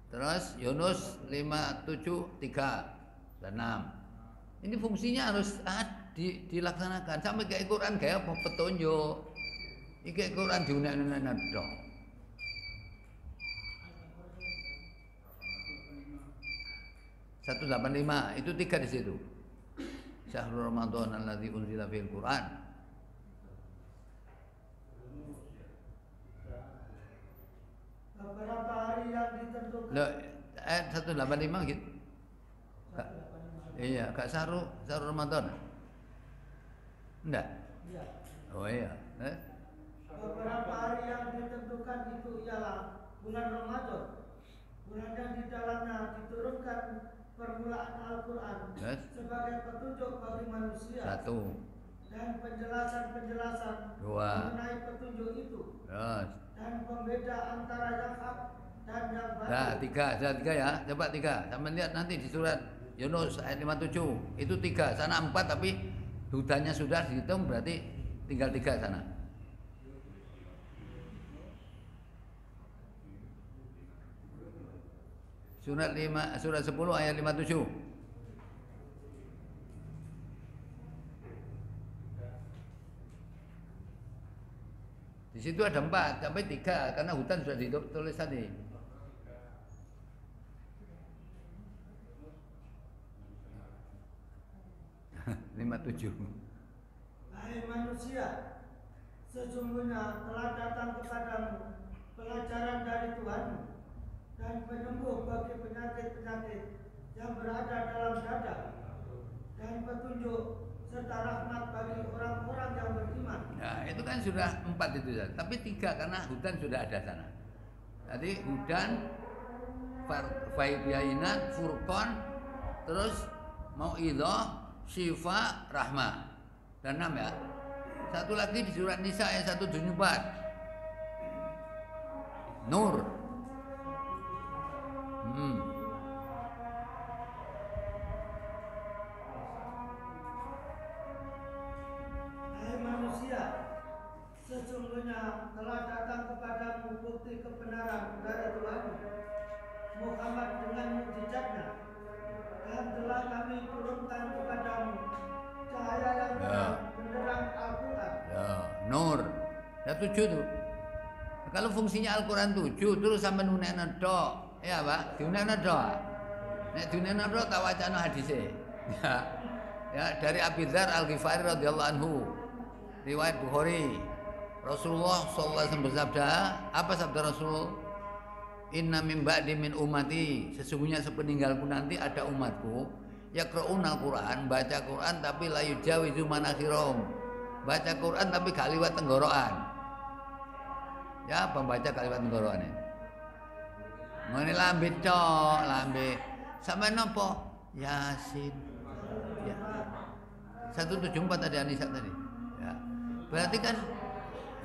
Terus Yunus 573 dan 6. Ini fungsinya harus dilaksanakan. Sampai kayak Quran kayak petunjuk. Iki Quran diunek-unek dong. 185 itu 3 di situ. Syahrul Ramadan alladzi unzila fil Quran. Beberapa hari yang ditentukan. Loh, ayat 185 gitu. Iya, Kak Syahrul Ramadan. Enggak? Iya. Oh iya. Beberapa hari yang ditentukan itu ialah bulan Ramadan. Bulan yang di dalamnya diturunkan permulaan Al-Quran sebagai petunjuk bagi manusia. 1. dan penjelasan-penjelasan Dua. mengenai petunjuk itu Terus. dan pembeda antara yang hak dan yang batil. Nah, tiga ya. Coba tiga. Sampai lihat nanti di surat Yunus ayat 57. Itu tiga. Sana 4 tapi hudanya sudah dihitung berarti tinggal 3 sana. Surat 10 ayat 57. Di situ ada 4 sampai 3 karena hutan sudah ditulis tadi. Lima tujuh. Hai manusia, sesungguhnya telah datang kepadamu pelajaran dari Tuhanmu dan penyembuh bagi penyakit-penyakit yang berada dalam dada dan petunjuk serta rahmat bagi orang-orang yang beriman. Nah, itu kan sudah 4 itu ya. Tapi 3 karena hudan sudah ada sana. Jadi hudan, Faibiayinat, Furqan, terus Mau'idhah, Syifa, Rahmah. Dan 6 ya. Satu lagi di surat Nisa ayat 174. Nur. Hai manusia, sesungguhnya telah datang kepadamu bukti kebenaran dari Tuhanmu, Muhammad dengan mukjizatnya, dan telah kami turunkan kepadamu cahaya yang menerang Al-Quran. Ya, Nur. Ya 7 tuh. Kalau fungsinya Al-Quran 7 terus sampai nunekna tok, ya Pak, diunekna tok. Nek diunekna tok tak wacana hadise. Ya. Ya, dari Abi Dzar Al-Ghifari radhiyallahu anhu. Riwayat Bukhari. Rasulullah sallallahu alaihi wasallam bersabda, apa sabda Rasul? Inna min ba'di min ummati, sesungguhnya sepeninggalku nanti ada umatku yaqra'unal Quran, baca Quran tapi la yujawizu manakhirum. Baca Quran tapi gak liwat tenggorokan. Ya, pembaca gak liwat tenggorokan ini. Ngene lambe tok, lambe. Sampai nopo? Yasin. Ya. 174 tadi Anisa tadi. Ya. Berarti kan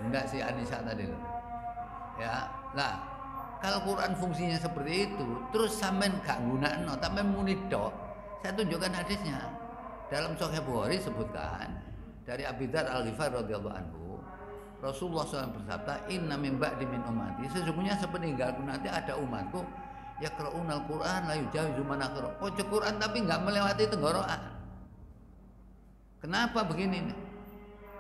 enggak sih Anisa tadi loh. Ya. Lah, kalau Quran fungsinya seperti itu, terus sampean gak gunakno, sampean muni tok. Saya tunjukkan hadisnya. Dalam Sahih Bukhari sebutkan dari Abi Dzar Al-Ghifari radhiyallahu anhu, Rasulullah SAW bersabda, Inna min ba'di min ummati, sesungguhnya sepeninggalku nanti ada umatku yaqra'unal Quran la yujawizu manakhirum. Baca Quran tapi enggak melewati tenggorokan. Kenapa begini?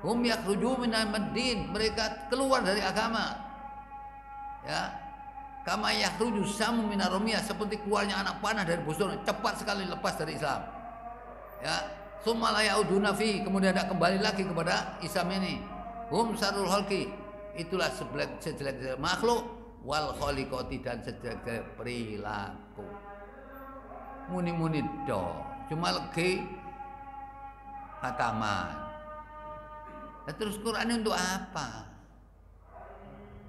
Hum yakhruju minal madin, mereka keluar dari agama. Ya. Kama yakhruju samu minar rumiyah, seperti keluarnya anak panah dari busur, cepat sekali lepas dari Islam. Ya. Tsumma la yauduna fi, kemudian tidak kembali lagi kepada Islam ini. Hum sarul khalqi, itulah sejelek-jelek makhluk, wal khaliqati, dan sejelek-jelek perilaku. Muni-muni do, cuma lagi hataman. Nah, terus Quran untuk apa?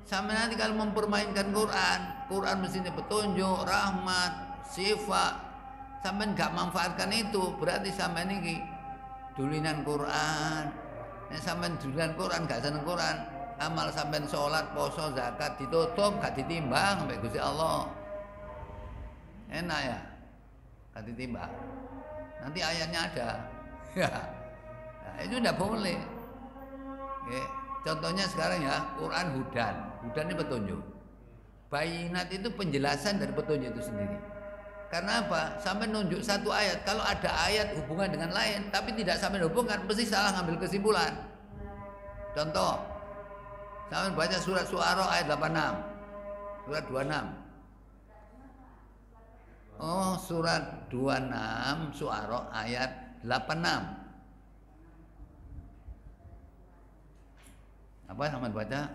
Sampai nanti kalau mempermainkan Quran mestinya petunjuk, rahmat, sifat. Sampai nggak manfaatkan itu, berarti sampai ini dulinan Quran. Nek sampai dulinan Quran, gak seneng Quran, amal sampai sholat, poso, zakat ditutup, gak ditimbang sampai Gusti Allah. Enak ya, gak ditimbang. Nanti ayatnya ada. Ya, nah, itu tidak boleh. Oke. Contohnya sekarang ya, Quran hudan ini petunjuk. Bayinat itu penjelasan dari petunjuk itu sendiri. Karena apa? Sampai nunjuk satu ayat. Kalau ada ayat hubungan dengan lain, tapi tidak sampai hubungan, pasti salah ngambil kesimpulan. Contoh, sampai baca surat Syu'ara ayat 86, surat 26. Oh, surat 26 Syu'ara ayat 86. Apa sama baca?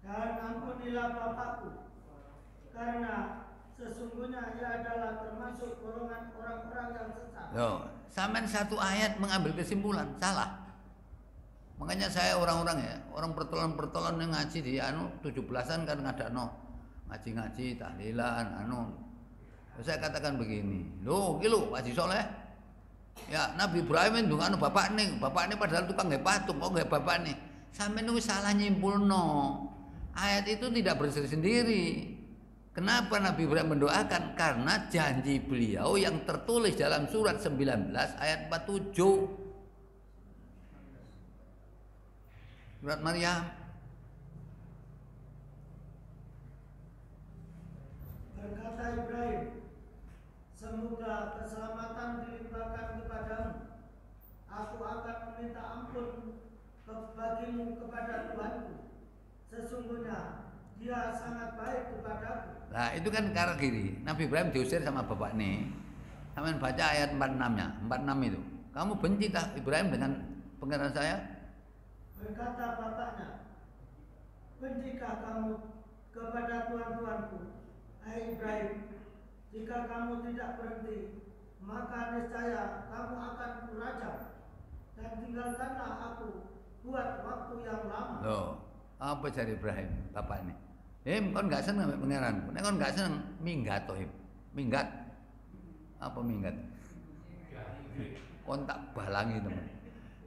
Dan ampunilah Bapakku, karena sesungguhnya ia adalah termasuk golongan orang-orang yang sesat. Sampai satu ayat mengambil kesimpulan, salah. Makanya saya orang-orang ya, orang pertolongan yang ngaji di 17-an kan ngadakno ngaji-ngaji tahlilan Saya katakan begini, loh, Haji Soleh, Ya Nabi Ibrahim ndongakno bapakne padahal tukang nggih patung kok nggih bapakne. Sampeyan wis salah nyimpulno. Ayat itu tidak bersendiri sendiri. Kenapa Nabi Ibrahim mendoakan? Karena janji beliau yang tertulis dalam surat 19 ayat 47. Surat Maryam. Berkata Ibrahim, semoga keselamatan dilimpahkan kepadamu. Aku akan meminta ampun bagimu kepada Tuhanku. Sesungguhnya Dia sangat baik kepadaku. Nah itu kan ke arah kiri. Nabi Ibrahim diusir sama bapak nih. Kalian baca ayat 46-nya, 46 itu. Kamu benci tak Ibrahim dengan pengeran saya? Berkata bapaknya, bencikah kamu kepada Tuhan-Tuhanku, hai Ibrahim? Jika kamu tidak berhenti, maka niscaya kamu akan kurajam, dan tinggalkanlah aku buat waktu yang lama. Loh, apa cari Ibrahim bapak ini? Kon nggak seneng sama pangeranku. Nek kon nggak seneng minggat toh, minggat. Apa minggat? Kon tak balangi teman.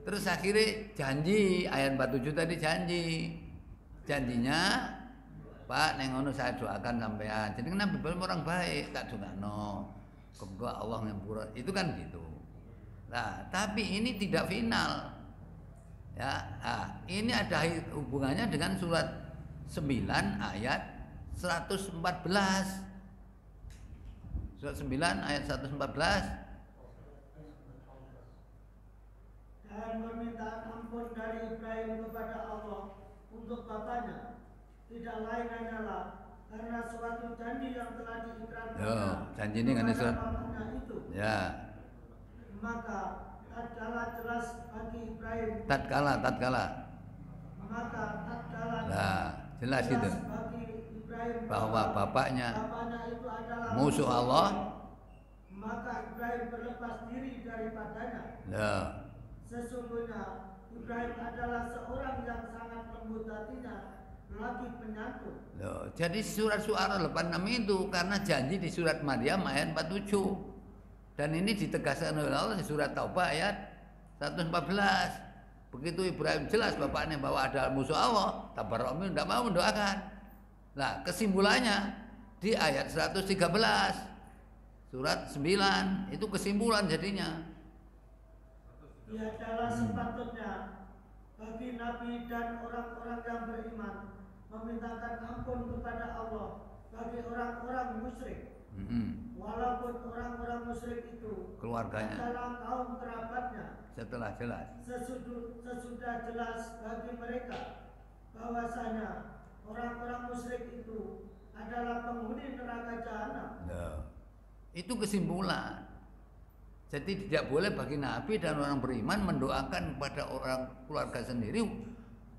Terus akhirnya janji ayat 47 tadi janjinya Pak neng ngono saya doakan sampean. Jadi Nabi Ibrahim orang baik, tak dongakno. Semoga Allah ngampura. Itu kan gitu. Nah, tapi ini tidak final. Ya, ini ada hubungannya dengan surat 9 ayat 114. Surat 9 ayat 114. Dan permintaan ampun dari Ibrahim kepada Allah untuk bapaknya tidak lain hanyalah karena suatu janji yang telah diikrarkan janji ini kan surat bapaknya itu. Ya. Maka tatkala jelas bagi Ibrahim. Tatkala. Maka tatkala. Nah, jelas itu. Bagi Ibrahim bahwa bapaknya itu adalah musuh Allah. Maka Ibrahim berlepas diri daripadanya. Ya. Sesungguhnya Ibrahim adalah seorang yang sangat lembut hatinya, lagi penyantun. Loh, jadi surat Syu'ara 86 itu karena janji di surat Maryam ayat 47. Dan ini ditegaskan oleh Allah di surat Taubah ayat 114. Begitu Ibrahim jelas bapaknya bahwa ada musuh Allah, tabarra'u tidak mau mendoakan. Nah, kesimpulannya di ayat 113. Surat 9 itu kesimpulan jadinya. Ia adalah sepatutnya bagi Nabi dan orang-orang yang beriman memintakan ampun kepada Allah bagi orang-orang musyrik. Walaupun orang-orang musyrik itu keluarganya adalah kaum kerabatnya. Setelah jelas. Sesudah jelas bagi mereka bahwasanya orang-orang musyrik itu adalah penghuni neraka jahanam. Nah, itu kesimpulan. Jadi tidak boleh bagi Nabi dan orang beriman mendoakan kepada orang keluarga sendiri,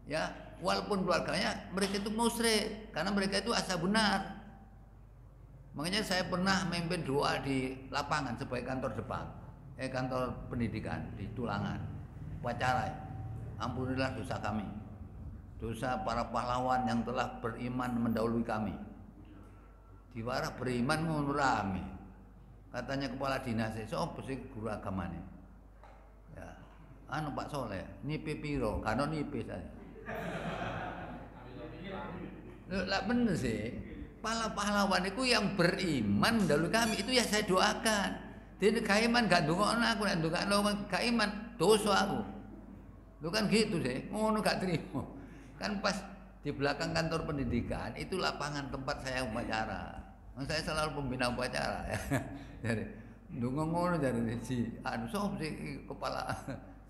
ya, walaupun keluarganya mereka itu musyrik, karena mereka itu ashabun nar. Makanya saya pernah memimpin doa di lapangan sebagai kantor depan, kantor pendidikan di Tulangan, upacara. Ampunilah dosa kami, dosa para pahlawan yang telah beriman mendahului kami. Diwara beriman ngono rame. Katanya kepala dinas, "Sopo sih guru agama nih?" Ya, anu Pak Soleh, nipe piro? Kano nipe saya. Lah bener sih. Pahlawan itu yang beriman dahulu kami itu ya saya doakan. Jadi kaiman gak ndongakno aku, nek ndongakno kaiman dosa aku. Lu kan gitu sih, ngono gak terima. Kan pas di belakang kantor pendidikan itu lapangan tempat saya upacara. Saya selalu pembina upacara ya. Jadi ndonga ngono jadi si anu sop sih kepala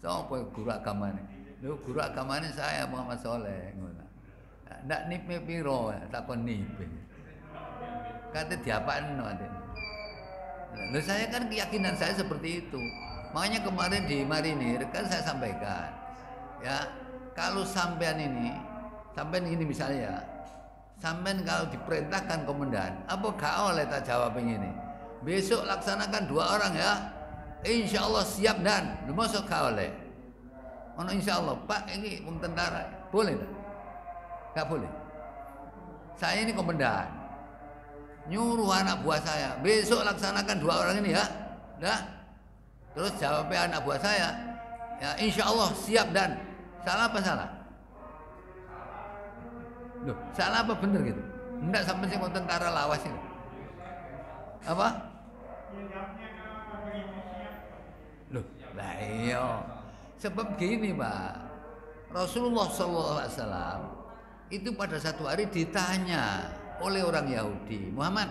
sapa guru agama nih. Lho guru agama nih saya Muhammad Soleh ngono. Ndak nipe piro takon nipe. Kata diapakno ade. Nah, saya kan keyakinan saya seperti itu. Makanya kemarin di Marinir kan saya sampaikan, ya kalau sampean ini misalnya ya, sampean kalau diperintahkan komandan, apa gak oleh tak jawab ini. Besok laksanakan 2 orang ya, insya Allah siap dan masuk gak oleh. Ono insya Allah Pak ini wong tentara, boleh tak? Gak boleh. Saya ini komandan. Nyuruh anak buah saya besok laksanakan 2 orang ini ya, dah Terus jawabnya anak buah saya, ya insya Allah siap dan. Salah apa salah? Loh, salah apa bener gitu? Enggak sampai sih mau tentara lawas itu. Apa? Loh, lah iya. Sebab gini Pak, Rasulullah SAW itu pada satu hari ditanya oleh orang Yahudi, Muhammad,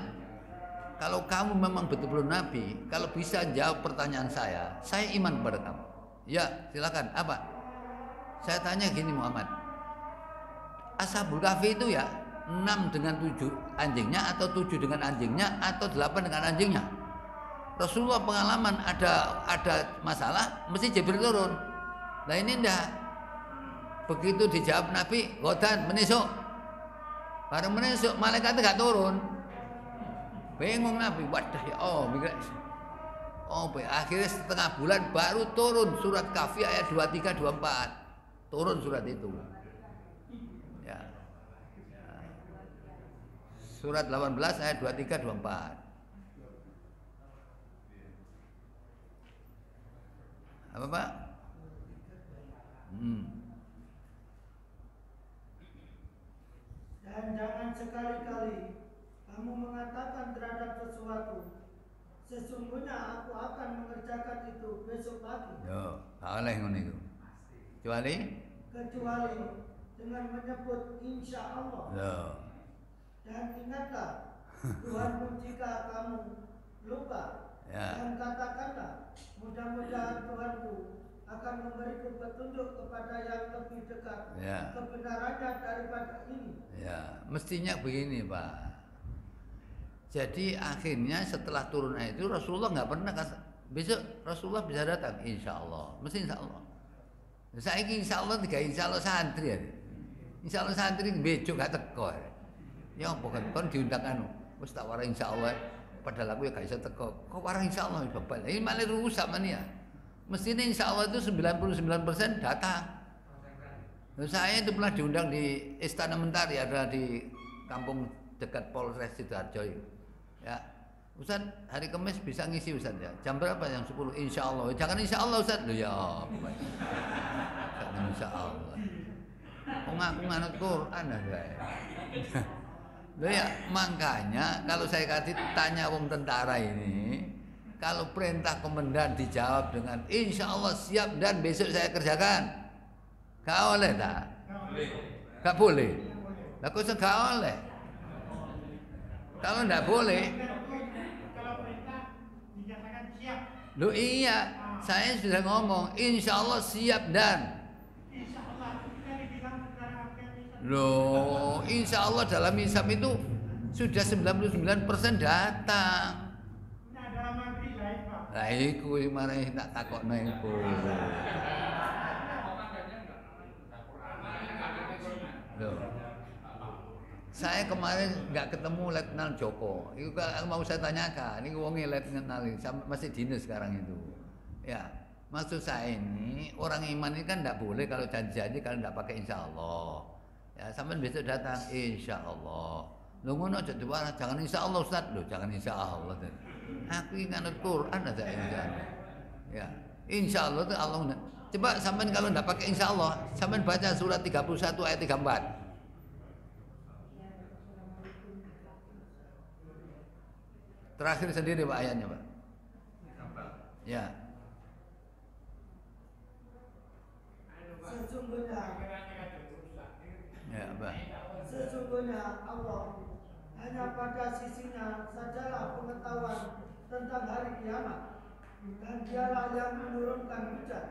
kalau kamu memang betul-betul Nabi, kalau bisa jawab pertanyaan saya iman kepada kamu. Ya, silakan. Apa? Saya tanya gini Muhammad, Ashabul Kahfi itu ya 6 dengan 7 anjingnya atau 7 dengan anjingnya atau 8 dengan anjingnya? Rasulullah pengalaman ada masalah mesti Jibril turun. Nah ini ndak. Begitu dijawab Nabi, godan menisuk. Bareng menisuk malaikatnya gak turun. Bingung Nabi, wadah ya mikir. Akhirnya setengah bulan baru turun surat Kahfi ayat 23 24. Turun surat itu. Ya. Surat 18 ayat 23 24. Apa Pak? Dan jangan sekali-kali kamu mengatakan terhadap sesuatu, sesungguhnya aku akan mengerjakan itu besok pagi. Yo, oleh ngono iku. Kecuali dengan menyebut insya Allah. Yo. Dan ingatlah Tuhanmu jika kamu lupa. Ya. Dan katakanlah, mudah-mudahan Tuhanku akan memberiku petunjuk kepada yang lebih dekat kebenarannya daripada ini. Ya, mestinya begini Pak. Jadi akhirnya setelah turun ayat itu Rasulullah nggak pernah besok Rasulullah bisa datang, insya Allah, mesti insya Allah. Saya ini insya Allah santri ya. Insya Allah santri besok gak teko. Ya bukan kon diundang anu, wis tak wara insya Allah. Padahal aku ya gak bisa teko. Kok warang insya Allah bebal. Ini malah rusak mania. Mestinya insya Allah itu 99% datang. Saya itu pernah diundang di Istana Mentari, ada di kampung dekat Polres Sidoarjo. Ya, Ustaz hari Kamis bisa ngisi Ustaz ya. Jam berapa? Yang 10. Insya Allah. Jangan insya Allah Ustaz. Loh ya. Jangan insya Allah. Ngaku nganut Quran ada. Loh ya, makanya kalau saya kasih tanya wong tentara ini, kalau perintah komandan dijawab dengan insya Allah siap dan besok saya kerjakan, gak oleh tak? Gak boleh. Lah kok gak oleh? Kalau ndak boleh, kalau perintah dinyatakan siap. Loh iya, saya sudah ngomong insya Allah siap dan. Loh, insya Allah dalam hisab itu sudah 99% datang. Nah, dalam maghrib lain Pak. Lah iku marah tak takokno iku. Loh. Saya kemarin nggak ketemu Letnan Joko. Itu mau saya tanyakan. Ini wonge Letnan masih dinas sekarang itu. Ya, maksud saya ini orang iman ini kan nggak boleh kalau janji-janji kalau nggak pakai insya Allah. Ya, sampai besok datang insya Allah. Lu ngono aja diwara, jangan insya Allah Ustaz. Loh, jangan insya Allah. Aku nganut Quran aja insya Allah. Ya, insya Allah itu Allah. Coba sampai kalau nggak pakai insya Allah, sampai baca surat 31 ayat 34. Terakhir sendiri Pak ayatnya Pak. Ya. Sesungguhnya Allah hanya pada sisinya sajalah pengetahuan tentang hari kiamat, dan dialah yang menurunkan hujan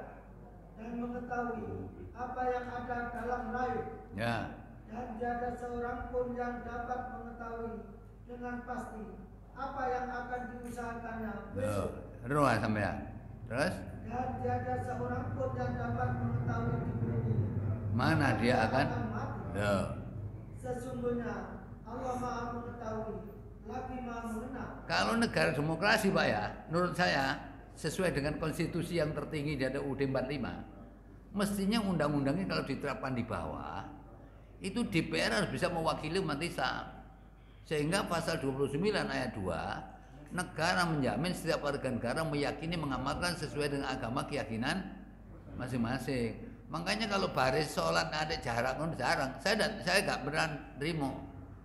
dan mengetahui apa yang ada dalam laut. Ya. Dan tiada seorang pun yang dapat mengetahui dengan pasti apa yang akan diusahakannya besok. Ruah sampai ya. Terus? Dan tiada seorang pun yang dapat mengetahui di bumi mana dia akan? Ya. Sesungguhnya Allah Maha mengetahui, lagi Maha mengenal. Kalau negara demokrasi Pak ya, menurut saya sesuai dengan konstitusi yang tertinggi di ada UUD 45, mestinya undang-undangnya kalau diterapkan di bawah, itu DPR harus bisa mewakili umat Islam. Sehingga pasal 29 ayat 2, negara menjamin setiap warga negara meyakini mengamalkan sesuai dengan agama keyakinan masing-masing. Makanya kalau baris sholat ada jarak jarang, saya gak beneran terima.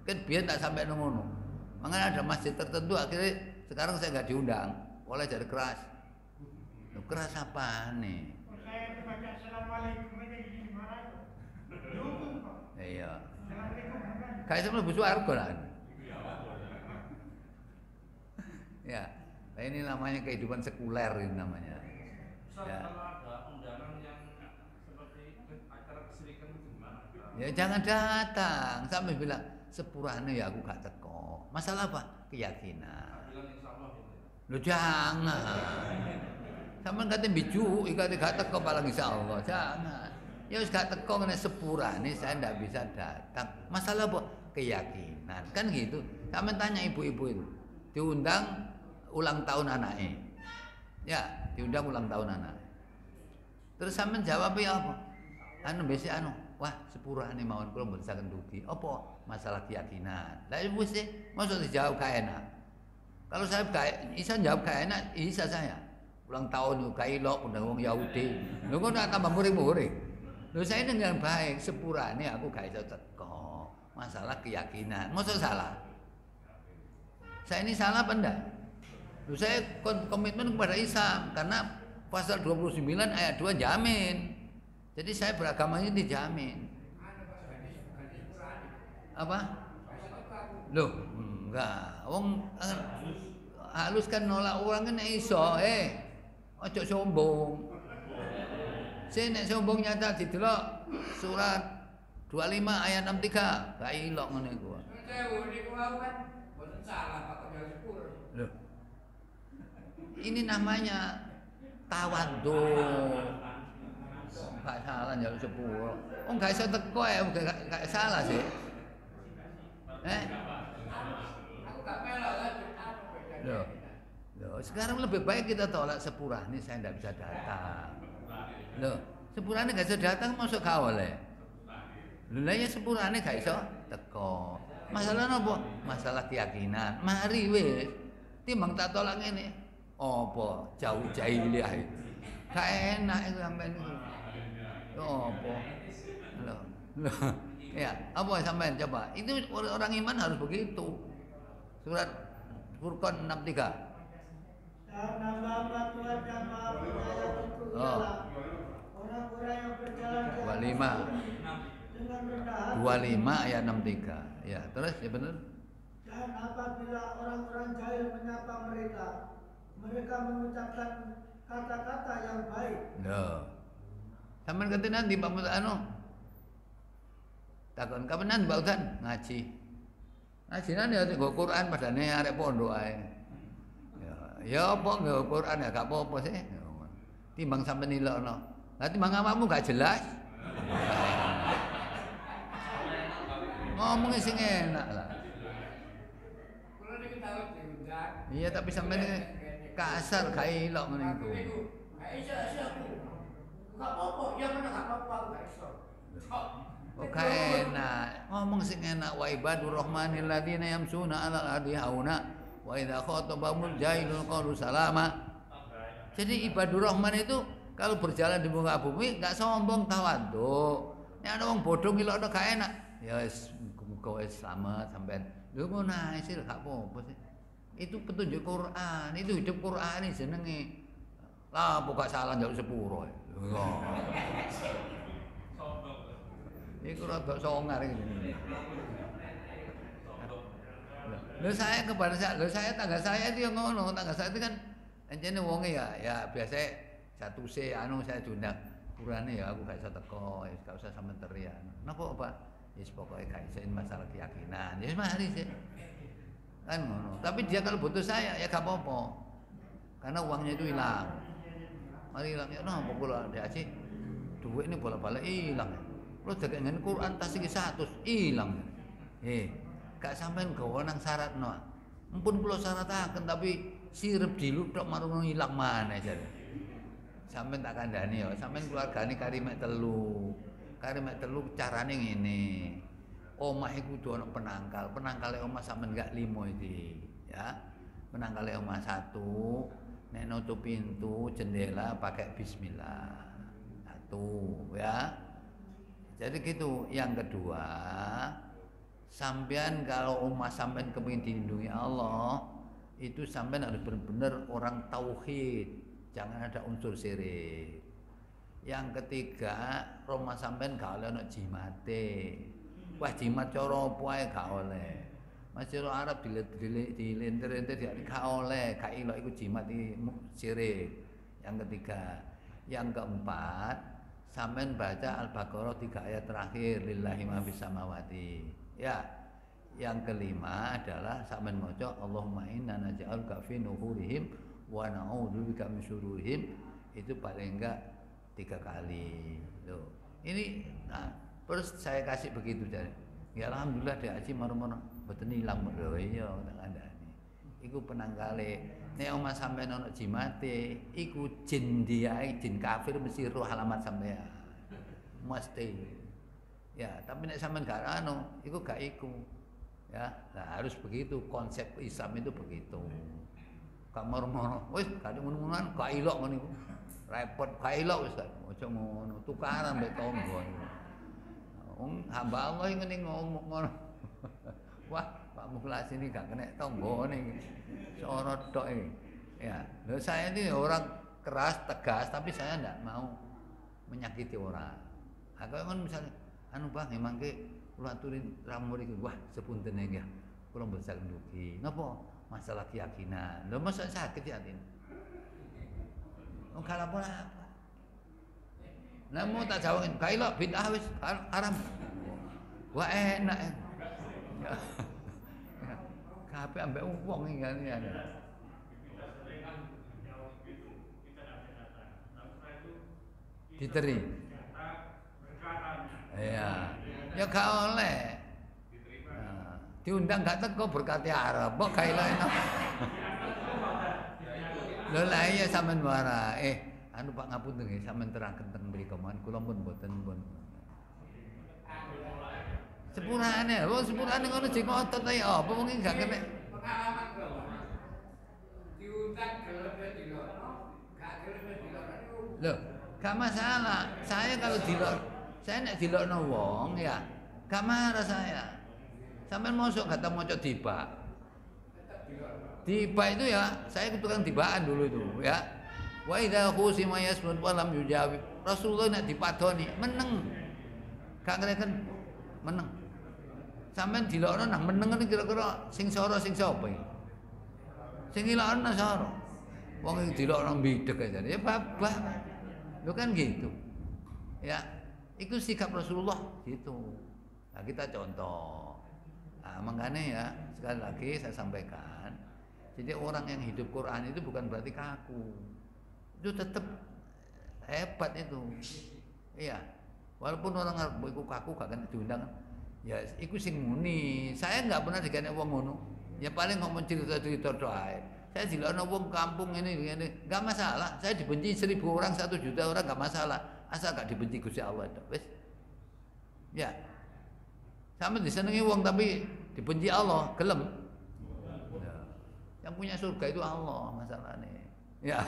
Kan biar tak sampai ngono. Makanya ada masjid tertentu akhirnya sekarang saya nggak diundang, oleh jadi keras. Loh, keras apa nih? Saya baca assalamualaikum ini gimana itu? Iya. Kayak sebelum busuk argo lah. Ya, nah ini namanya kehidupan sekuler ini namanya. Ya. Kalau ada undangan yang seperti acara kesirikan itu gimana? Ya jangan datang, sampai bilang sepurane ya aku gak teko. Masalah apa? Keyakinan. Bilang insya Allah gitu. Lo jangan. Sampeyan kate biju, ikate gak teko paling insyaallah. Jangan. Ya wis gak teko ngene sepurane saya ndak bisa datang. Masalah apa? Keyakinan. Kan gitu. Sampeyan tanya ibu-ibu itu. Diundang ulang tahun anaknya. Ya, diundang ulang tahun anak. Terus sampeyan jawab ya apa? Anu besi anu, wah sepurane mawon kula mboten saged dugi. Apa? Masalah keyakinan. Lah wis sih, mosok dijawab gak enak. Kalau saya gak bisa jawab gak enak, bisa saya. Ulang tahun gak ilok undang wong Yahudi. Lho kok nak tambah muring-muring. Lho saya dengan baik sepurane aku gak iso teko. Masalah keyakinan. Mosok salah? Saya ini salah apa enggak? Lho saya komitmen kepada Islam karena pasal 29 ayat 2 jamin. Jadi saya beragamanya dijamin. Apa? Loh, enggak. Wong halus kan nolak orang kan iso, ojo sombong. Saya nek sombong nyata didelok surat 25 ayat 63, gak ilok ngene iku. Loh. Ini namanya tawadhu. Gak salah njaluk sepuro. Oh gak iso teko ya, gak salah sih. Aku gak melok lah. Loh, sekarang lebih baik kita tolak sepurane saya ndak bisa datang. Loh, sepurane gak iso datang masuk gak oleh. Lho lah ya sepurane gak iso teko. Masalah apa? Masalah keyakinan. Mari wis. Timbang tak tolak ngene. Apa? Jauh jahiliyah itu. Gak enak itu sampean itu. Apa? Loh. Ya, apa sampean coba? Itu orang iman harus begitu. Surat Furqan 63. Dan nama Tuhan yang Maha Penyayang itu ialah orang-orang yang berjalan di atas 25. dengan rendah hati. 25 ayat 63. Ya, terus ya benar. Dan apabila orang-orang jahil menyapa mereka, mereka mengucapkan kata-kata yang baik. Loh. Sampeyan kate nanti Pak Mut anu. Takon kapan nanti Pak Udan ngaji. Ngaji nanti ya nggo Quran padane arek pondok ae. Ya apa nggo Quran ya gak apa-apa sih. Timbang sampeyan nilokno. Lah timbang awakmu gak jelas. Ngomong sing enak lah. Kalau dia ketahui diundang. Iya tapi sampeyan kasar gak ilok ngene iku. Gak iso aku. Gak apa-apa, ya mana gak apa-apa aku gak iso. Oke enak. Ngomong sing enak wa ibadur rahmanil ladzina yamsuna 'alal ardi hauna wa idza khatabahumul jahilun qalu salama. Jadi ibadur rahman itu kalau berjalan di muka bumi enggak sombong tawadhu. Nek ana wong bodho ngilokno gak enak. Ya wis muga wis selamat sampean. Lho ngono ae sih gak apa-apa sih. Itu petunjuk Quran, itu hidup Quran ini jenenge. Lah kok gak salah njaluk sepuro. Lho. Iku rada songar iki. Lho saya kepada saya tangga saya itu yang ngono, tangga saya itu kan anjene wonge ya biasa satu se anu saya diundang. Kurane ya aku gak iso teko, wis gak usah sampean teriak. Napa Pak? Wis pokoke gak iso masalah keyakinan. Ya mari sih. Kan ngono. Tapi dia kalau butuh saya ya gak apa-apa. Karena uangnya itu hilang. Mari hilang ya napa kula diaji. Duit ini bola-balik hilang. Lo jaga dengan Quran tas iki 100 hilang. Gak sampean gawe nang syaratno. Mumpun kula syarataken tapi sirep diluthuk marung hilang maneh jare. Sampeyan tak kandhani ya, sampeyan keluargane karimek telu. Karimek telu carane ngene. Omah iku kudu ana penangkal. Penangkale omah sampeyan gak 5 iki, ya. penangkale omah satu, nek nutup pintu jendela pakai bismillah. Satu ya. Jadi gitu. Yang kedua, sampean kalau umat sampean kepingin dilindungi Allah, itu sampean harus benar-benar orang tauhid, jangan ada unsur syirik. Yang ketiga, rumah sampean gak oleh ana jimate. Wah, jimat cara apa ae gak oleh. Masyarakat Arab dilintir-lintir gak oleh, gak ilok iku jimat iki syirik. Yang ketiga, yang keempat, sampean baca Al-Baqarah 3 ayat terakhir, lillahi ma fis samawati. Ya. Yang kelima adalah sampean maca Allahumma inna naj'aluka fi nuhurihim wa na'udzubika min syururihim. Itu paling enggak 3 kali. Loh. Ini nah, terus saya kasih begitu jadi. Ya alhamdulillah Dek Haji maro-maro mboten ilang lho iya tak kandhani. Iku penangkale nek omah sampean ana jimate, iku jin diae jin kafir mesti roh alamat sampean. Mesti. Ya, tapi nek sampean gak anu, iku gak iku. Ya, nah harus begitu konsep Islam itu begitu. Gak moro-moro, wis gak ngono-ngonoan, gak ilok ngono iku. Repot gak ilok wis gak. Aja ngono, tukaran mbek tangga. Wong hamba Allah ngene ngomong ngono. Wah, Pak Mukhlas ini gak kena tanggane. Sorot tok iki. Ya, lho saya ini orang keras, tegas, tapi saya enggak mau menyakiti orang. Nah, kalau kan misalnya anu Bang, emang ke kula aturin ramur iki, wah sepunten ya. Kula mboten ndugi. Napa? Masalah keyakinan. Lho masa sakit ya atine. Oh kalau apa? Nah mau tak jawabin, kailok bid'ah wis haram. Wah enak. Ya. Kabeh ambek wong iki kan ya. Diteri. Iya. Ya gak oleh. Nah, diundang gak teko berkati Arab, kok kailok enak. Lho lah iya sampean wara. Anu Pak ngapunten nggih sampean terangken teng mriku mawon kula pun mboten pun. Sepurane, wong sepurane ngono jek ngotot ae apa wong iki gak kena. Pengalaman kok. Diundang gelem dilok. Gak gelem dilok. Loh, gak masalah. Saya kalau dilok, saya nek dilokno wong ya, gak marah saya. Sampeyan mosok gak tau maca tiba. Tiba itu ya, saya tukang tibaan dulu itu ya. Wa idza khusima yasbun wa lam yujawib. Rasulullah nek dipadoni meneng. Gak ngreken meneng. Sampeyan dilokno nang meneng ngene kira-kira sing sora sing sapa iki? Sing ilokno sora. Wong iki dilokno mbideg aja. Ya babah. Lho kan gitu. Ya, itu sikap Rasulullah gitu. Nah, kita contoh. Nah, makanya ya, sekali lagi saya sampaikan. Jadi orang yang hidup Quran itu bukan berarti kaku. Itu tetap hebat itu. Iya. Walaupun orang Arab iku kaku gak kena diundang. Ya iku sing muni. Saya enggak pernah dikene wong ngono. Ya paling ngomong cerita-cerita tok ae. Saya dilokno wong kampung ini enggak masalah. Saya dibenci 1000 orang, 1 juta orang enggak masalah. Asal gak dibenci Gusti Allah tok. Wis. Ya. Sampe disenengi wong tapi dibenci Allah, gelem. Ya. Yang punya surga itu Allah masalahnya. Ya.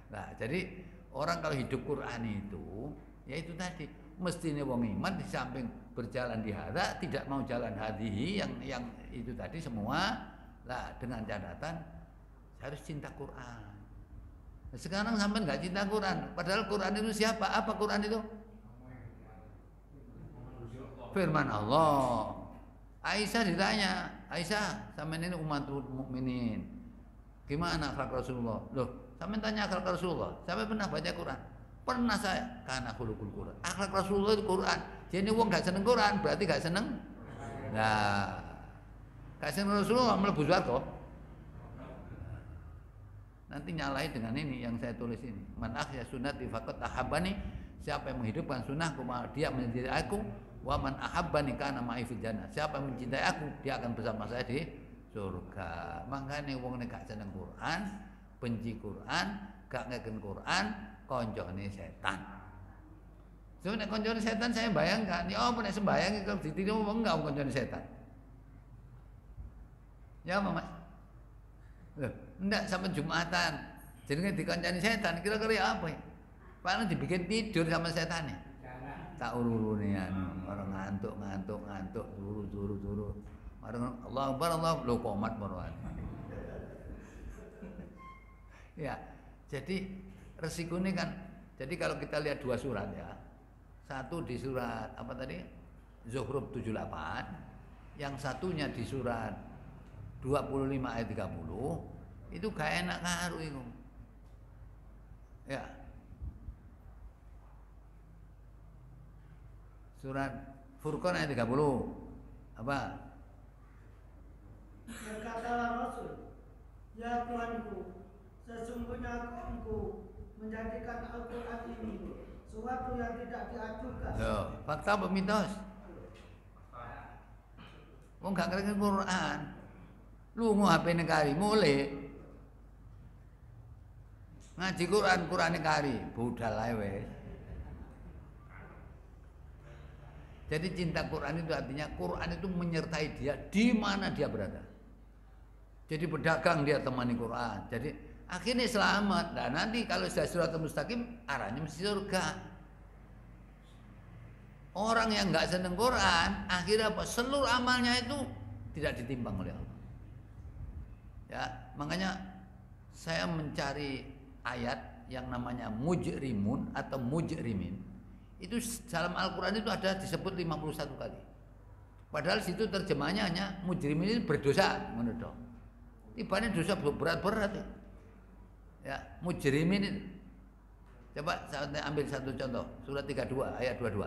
Nah, jadi orang kalau hidup Quran itu, ya itu tadi, mestinya wong iman di samping berjalan di hada, tidak mau jalan hadihi yang itu tadi semua, lah dengan catatan harus cinta Quran. Nah, sekarang sampai nggak cinta Quran, padahal Quran itu siapa? Apa Quran itu? Firman Allah. Aisyah ditanya, Aisyah, sampean ini umatul mukminin. Gimana akhlak Rasulullah? Loh, sampean tanya akhlak Rasulullah. Sampai pernah baca Quran? Pernah saya. Karena khuluqul Quran. Akhlak Rasulullah itu Quran. Jadi wong gak seneng Quran berarti gak seneng. Nah, gak seneng Rasulullah mlebu swarga. Nanti nyalain dengan ini yang saya tulis ini. Man ahya sunnati faqad ahabbani. Siapa yang menghidupkan sunnahku, dia menjadi aku. Wa man ahabbani kana ma'i fil jannah. Siapa yang mencintai aku, dia akan bersama saya di surga. Makanya wong nek gak seneng Quran, benci Quran, gak ngeken Quran, koncone setan. So nek koncone setan saya bayangkan, ya apa nek sembayang kalau ditiru enggak koncone setan. Ya apa Mas? Loh, ndak sampai Jumatan. Jenenge dikancani setan, kira-kira apa ya? Paling dibikin tidur sama setan ya. Tak urune anu, orang ngantuk, turu. Orang Allah Akbar, Allah lo komat marwan. Ya, jadi resikonya kan, jadi kalau kita lihat dua surat ya, satu di surat apa tadi, Zukhruf 78, yang satunya di surat 25 ayat 30, itu gak enak ngaruh itu. Ya, surat Furqan ayat 30 apa? Berkatalah Rasul, ya Tuhanku, sesungguhnya Engkau menjadikan Al-Quran ini suatu yang tidak diajukan. Fakta apa mitos? Wong gak ngerti Quran. Lu mau HP negari mulai ngaji Quran negari, budal ae wis. Jadi cinta Quran itu artinya Quran itu menyertai dia di mana dia berada. Jadi pedagang dia temani Quran. Jadi akhirnya selamat. Dan nanti kalau sudah Siratal Mustaqim arahnya mesti surga. Orang yang nggak seneng Quran akhirnya apa? Seluruh amalnya itu tidak ditimbang oleh Allah. Ya, makanya saya mencari ayat yang namanya mujrimun atau mujrimin. Itu dalam Al-Quran itu ada disebut 51 kali. Padahal situ terjemahnya hanya mujrimin ini berdosa menurut. Tibanya dosa berat-berat ya. Ya, mujrimin itu. Coba saya ambil satu contoh, surat 32 ayat 22.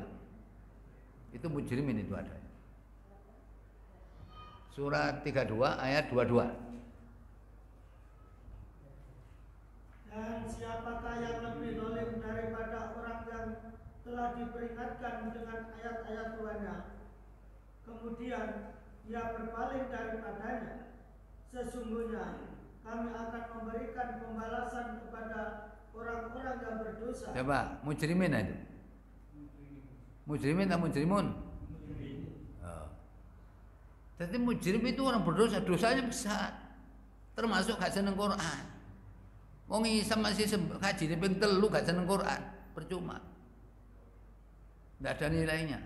Itu mujrimin itu ada. Surat 32 ayat 22. Dan siapakah yang lebih zalim daripada orang yang telah diperingatkan dengan ayat-ayat Tuhannya, kemudian ia berpaling daripadanya. Sesungguhnya kami akan memberikan pembalasan kepada orang-orang yang berdosa. Coba mujrimin itu. Mujrimin atau mujrimun? Oh. Jadi mujrim itu orang berdosa, dosanya besar. Termasuk gak seneng Quran. Wong Islam masih kaji di ping 3 gak seneng Quran, percuma. Enggak ada nilainya.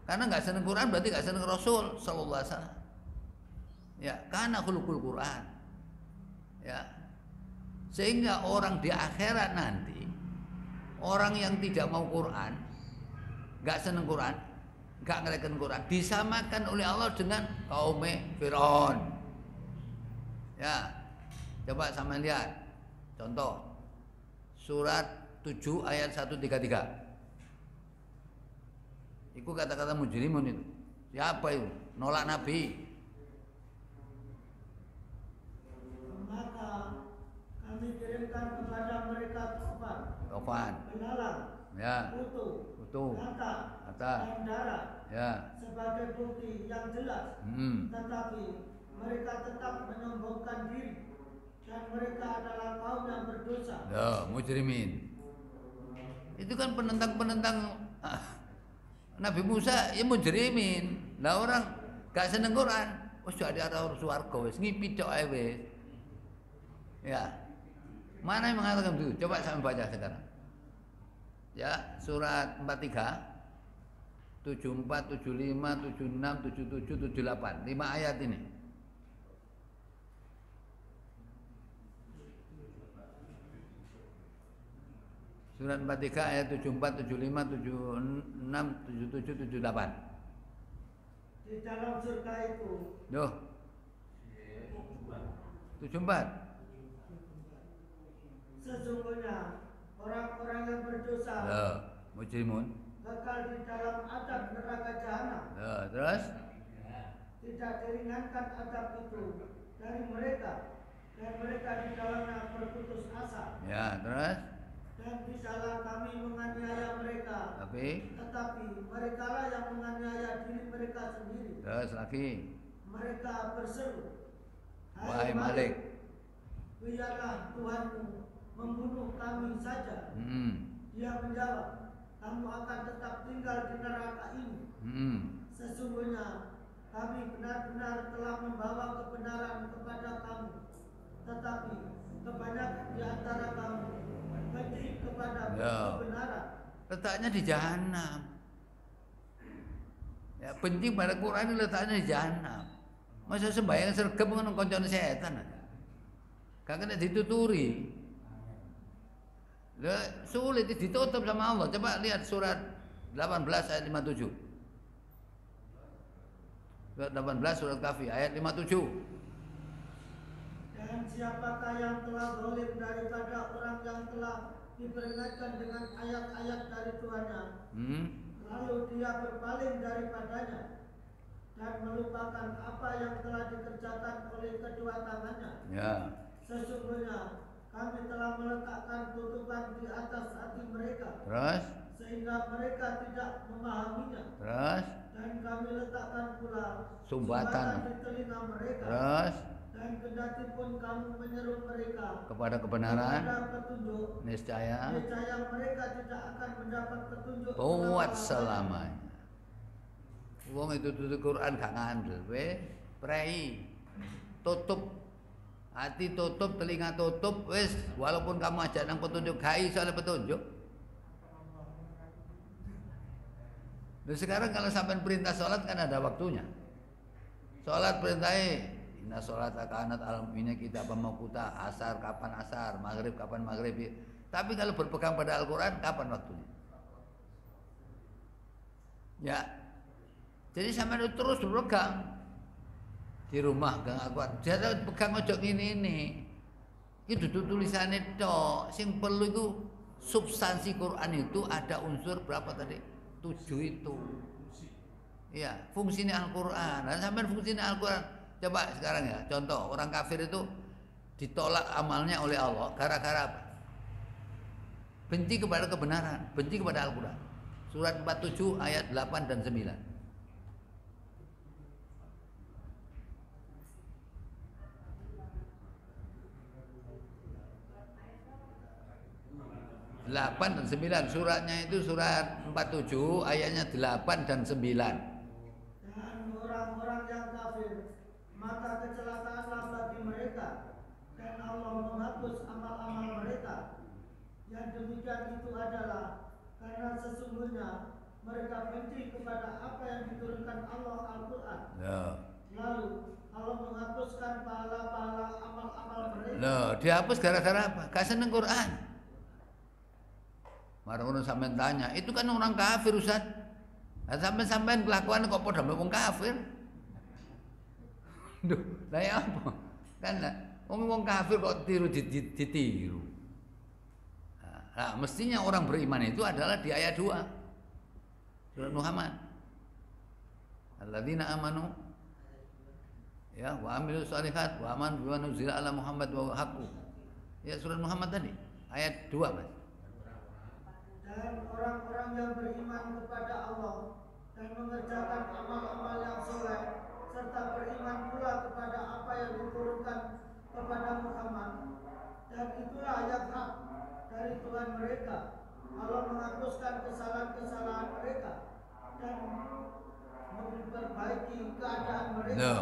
Karena enggak seneng Quran berarti enggak seneng Rasul sallallahu alaihi wasallam. Ya, karena khuluqul Quran. Ya. Sehingga orang di akhirat nanti orang yang tidak mau Quran, enggak seneng Quran, enggak ngereken Quran, disamakan oleh Allah dengan kaum Firaun. Ya. Coba sama lihat. Contoh surat 7 ayat 133. Itu kata-kata mujrimun itu. Siapa itu? Nolak Nabi. Maka kami kirimkan kepada mereka Tofan. belalang, Ya. kutu, Kata. dan darah Ya. sebagai bukti yang jelas. Tetapi mereka tetap menyombongkan diri dan mereka adalah kaum yang berdosa. Ya, mujrimin. Itu kan penentang-penentang Nabi Musa ya mujrimin. Lah orang gak seneng Quran, wis ada arah swarga wis ngipi tok ae wis. Ya. Mana yang mengatakan begitu? Coba saya baca sekarang. Ya, surat 43 74, 75, 76, 77, 78. 5 ayat ini. Surat 43 ayat 74, 75, 76, 77, 78. Di dalam surga itu. Duh. 74. Sesungguhnya orang-orang yang berdosa mujrimun. kekal di dalam azab neraka jahanam. Terus Tidak diringankan azab itu dari mereka dan mereka di dalamnya berputus asa. ya, terus Dan tidaklah kami menganiaya mereka, tetapi mereka lah yang menganiaya diri mereka sendiri. terus lagi. Mereka berseru, Wahai Malik, biarlah Tuhanmu membunuh kami saja. Dia menjawab, kamu akan tetap tinggal di neraka ini. Sesungguhnya kami benar-benar telah membawa kebenaran kepada kamu, tetapi kebanyakan di antara kamu benci kepada Ya. kebenaran. Letaknya di jahanam. Ya, benci pada Quran itu letaknya di jahanam. Masa sembahyang sergap ngono koncone setan. Gak kena dituturi. Lah sulit ditutup sama Allah. Coba lihat surat 18 ayat 57. Surat 18 surat Kahfi ayat 57. Dan siapakah yang telah zalim daripada orang yang telah diperingatkan dengan ayat-ayat dari Tuhannya, lalu dia berpaling daripadanya dan melupakan apa yang telah dikerjakan oleh kedua tangannya. Ya. Sesungguhnya kami telah meletakkan tutupan di atas hati mereka, Terus, sehingga mereka tidak memahaminya. terus, Dan kami letakkan pula Sumbatan. di telinga mereka. terus Dan kendati pun kamu menyeru mereka kepada kebenaran kepada petunjuk, niscaya niscaya mereka tidak akan mendapat petunjuk buat selama-lamanya. selamanya. Wong itu tutup Quran gak ngandel, prei, tutup hati, tutup telinga, tutup, wis. Walaupun kamu ajak nang petunjuk, gak iso oleh petunjuk. Nah, sekarang kalau sampai perintah sholat kan ada waktunya. Sholat perintahnya, inna sholat kanat alam ini kita pemakuta, asar kapan asar, maghrib kapan maghrib. Tapi kalau berpegang pada Al-Quran, kapan waktunya? Ya, jadi sampai itu terus berpegang di rumah gang Al-Quran. Jangan pegang ojo ini. Itu tulisannya tok. Sing perlu itu substansi Quran itu ada unsur berapa tadi? 7 itu. Iya, fungsinya Al-Quran. Dan sampai fungsinya Al-Quran. Coba sekarang ya, contoh orang kafir itu ditolak amalnya oleh Allah gara-gara apa? Benci kepada kebenaran, benci kepada Al-Quran. Surat 47 ayat 8 dan 9. Delapan dan 9 suratnya itu surat 47 ayatnya 8 dan 9. Dan orang-orang yang kafir, maka kecelakaanlah bagi mereka, dan Allah menghapus amal-amal mereka. Yang demikian itu adalah karena sesungguhnya mereka benci kepada apa yang diturunkan Allah Al-Quran. Ya. Lalu Allah menghapuskan pahala-pahala amal-amal mereka. Loh, dihapus gara-gara apa? Gak seneng Quran. Marah sampean tanya, itu kan orang kafir Ustaz. Nah, sampean kelakuan kok padha mbek wong kafir. Duh, lah ya apa? Kan wong kafir kok ditiru. Nah, mestinya orang beriman itu adalah di ayat 2. Surat Muhammad. Alladzina amanu ya wa amilus shalihat wa amanu bima nuzila ala Muhammad wa haqqu. Ya surat Muhammad tadi, ayat 2, Mas. Dan orang-orang yang beriman kepada Allah dan mengerjakan amal-amal yang soleh, serta beriman pula kepada apa yang diturunkan kepada Muhammad, dan itulah yang hak dari Tuhan mereka. Allah menghapuskan kesalahan-kesalahan mereka dan memperbaiki keadaan mereka. Loh,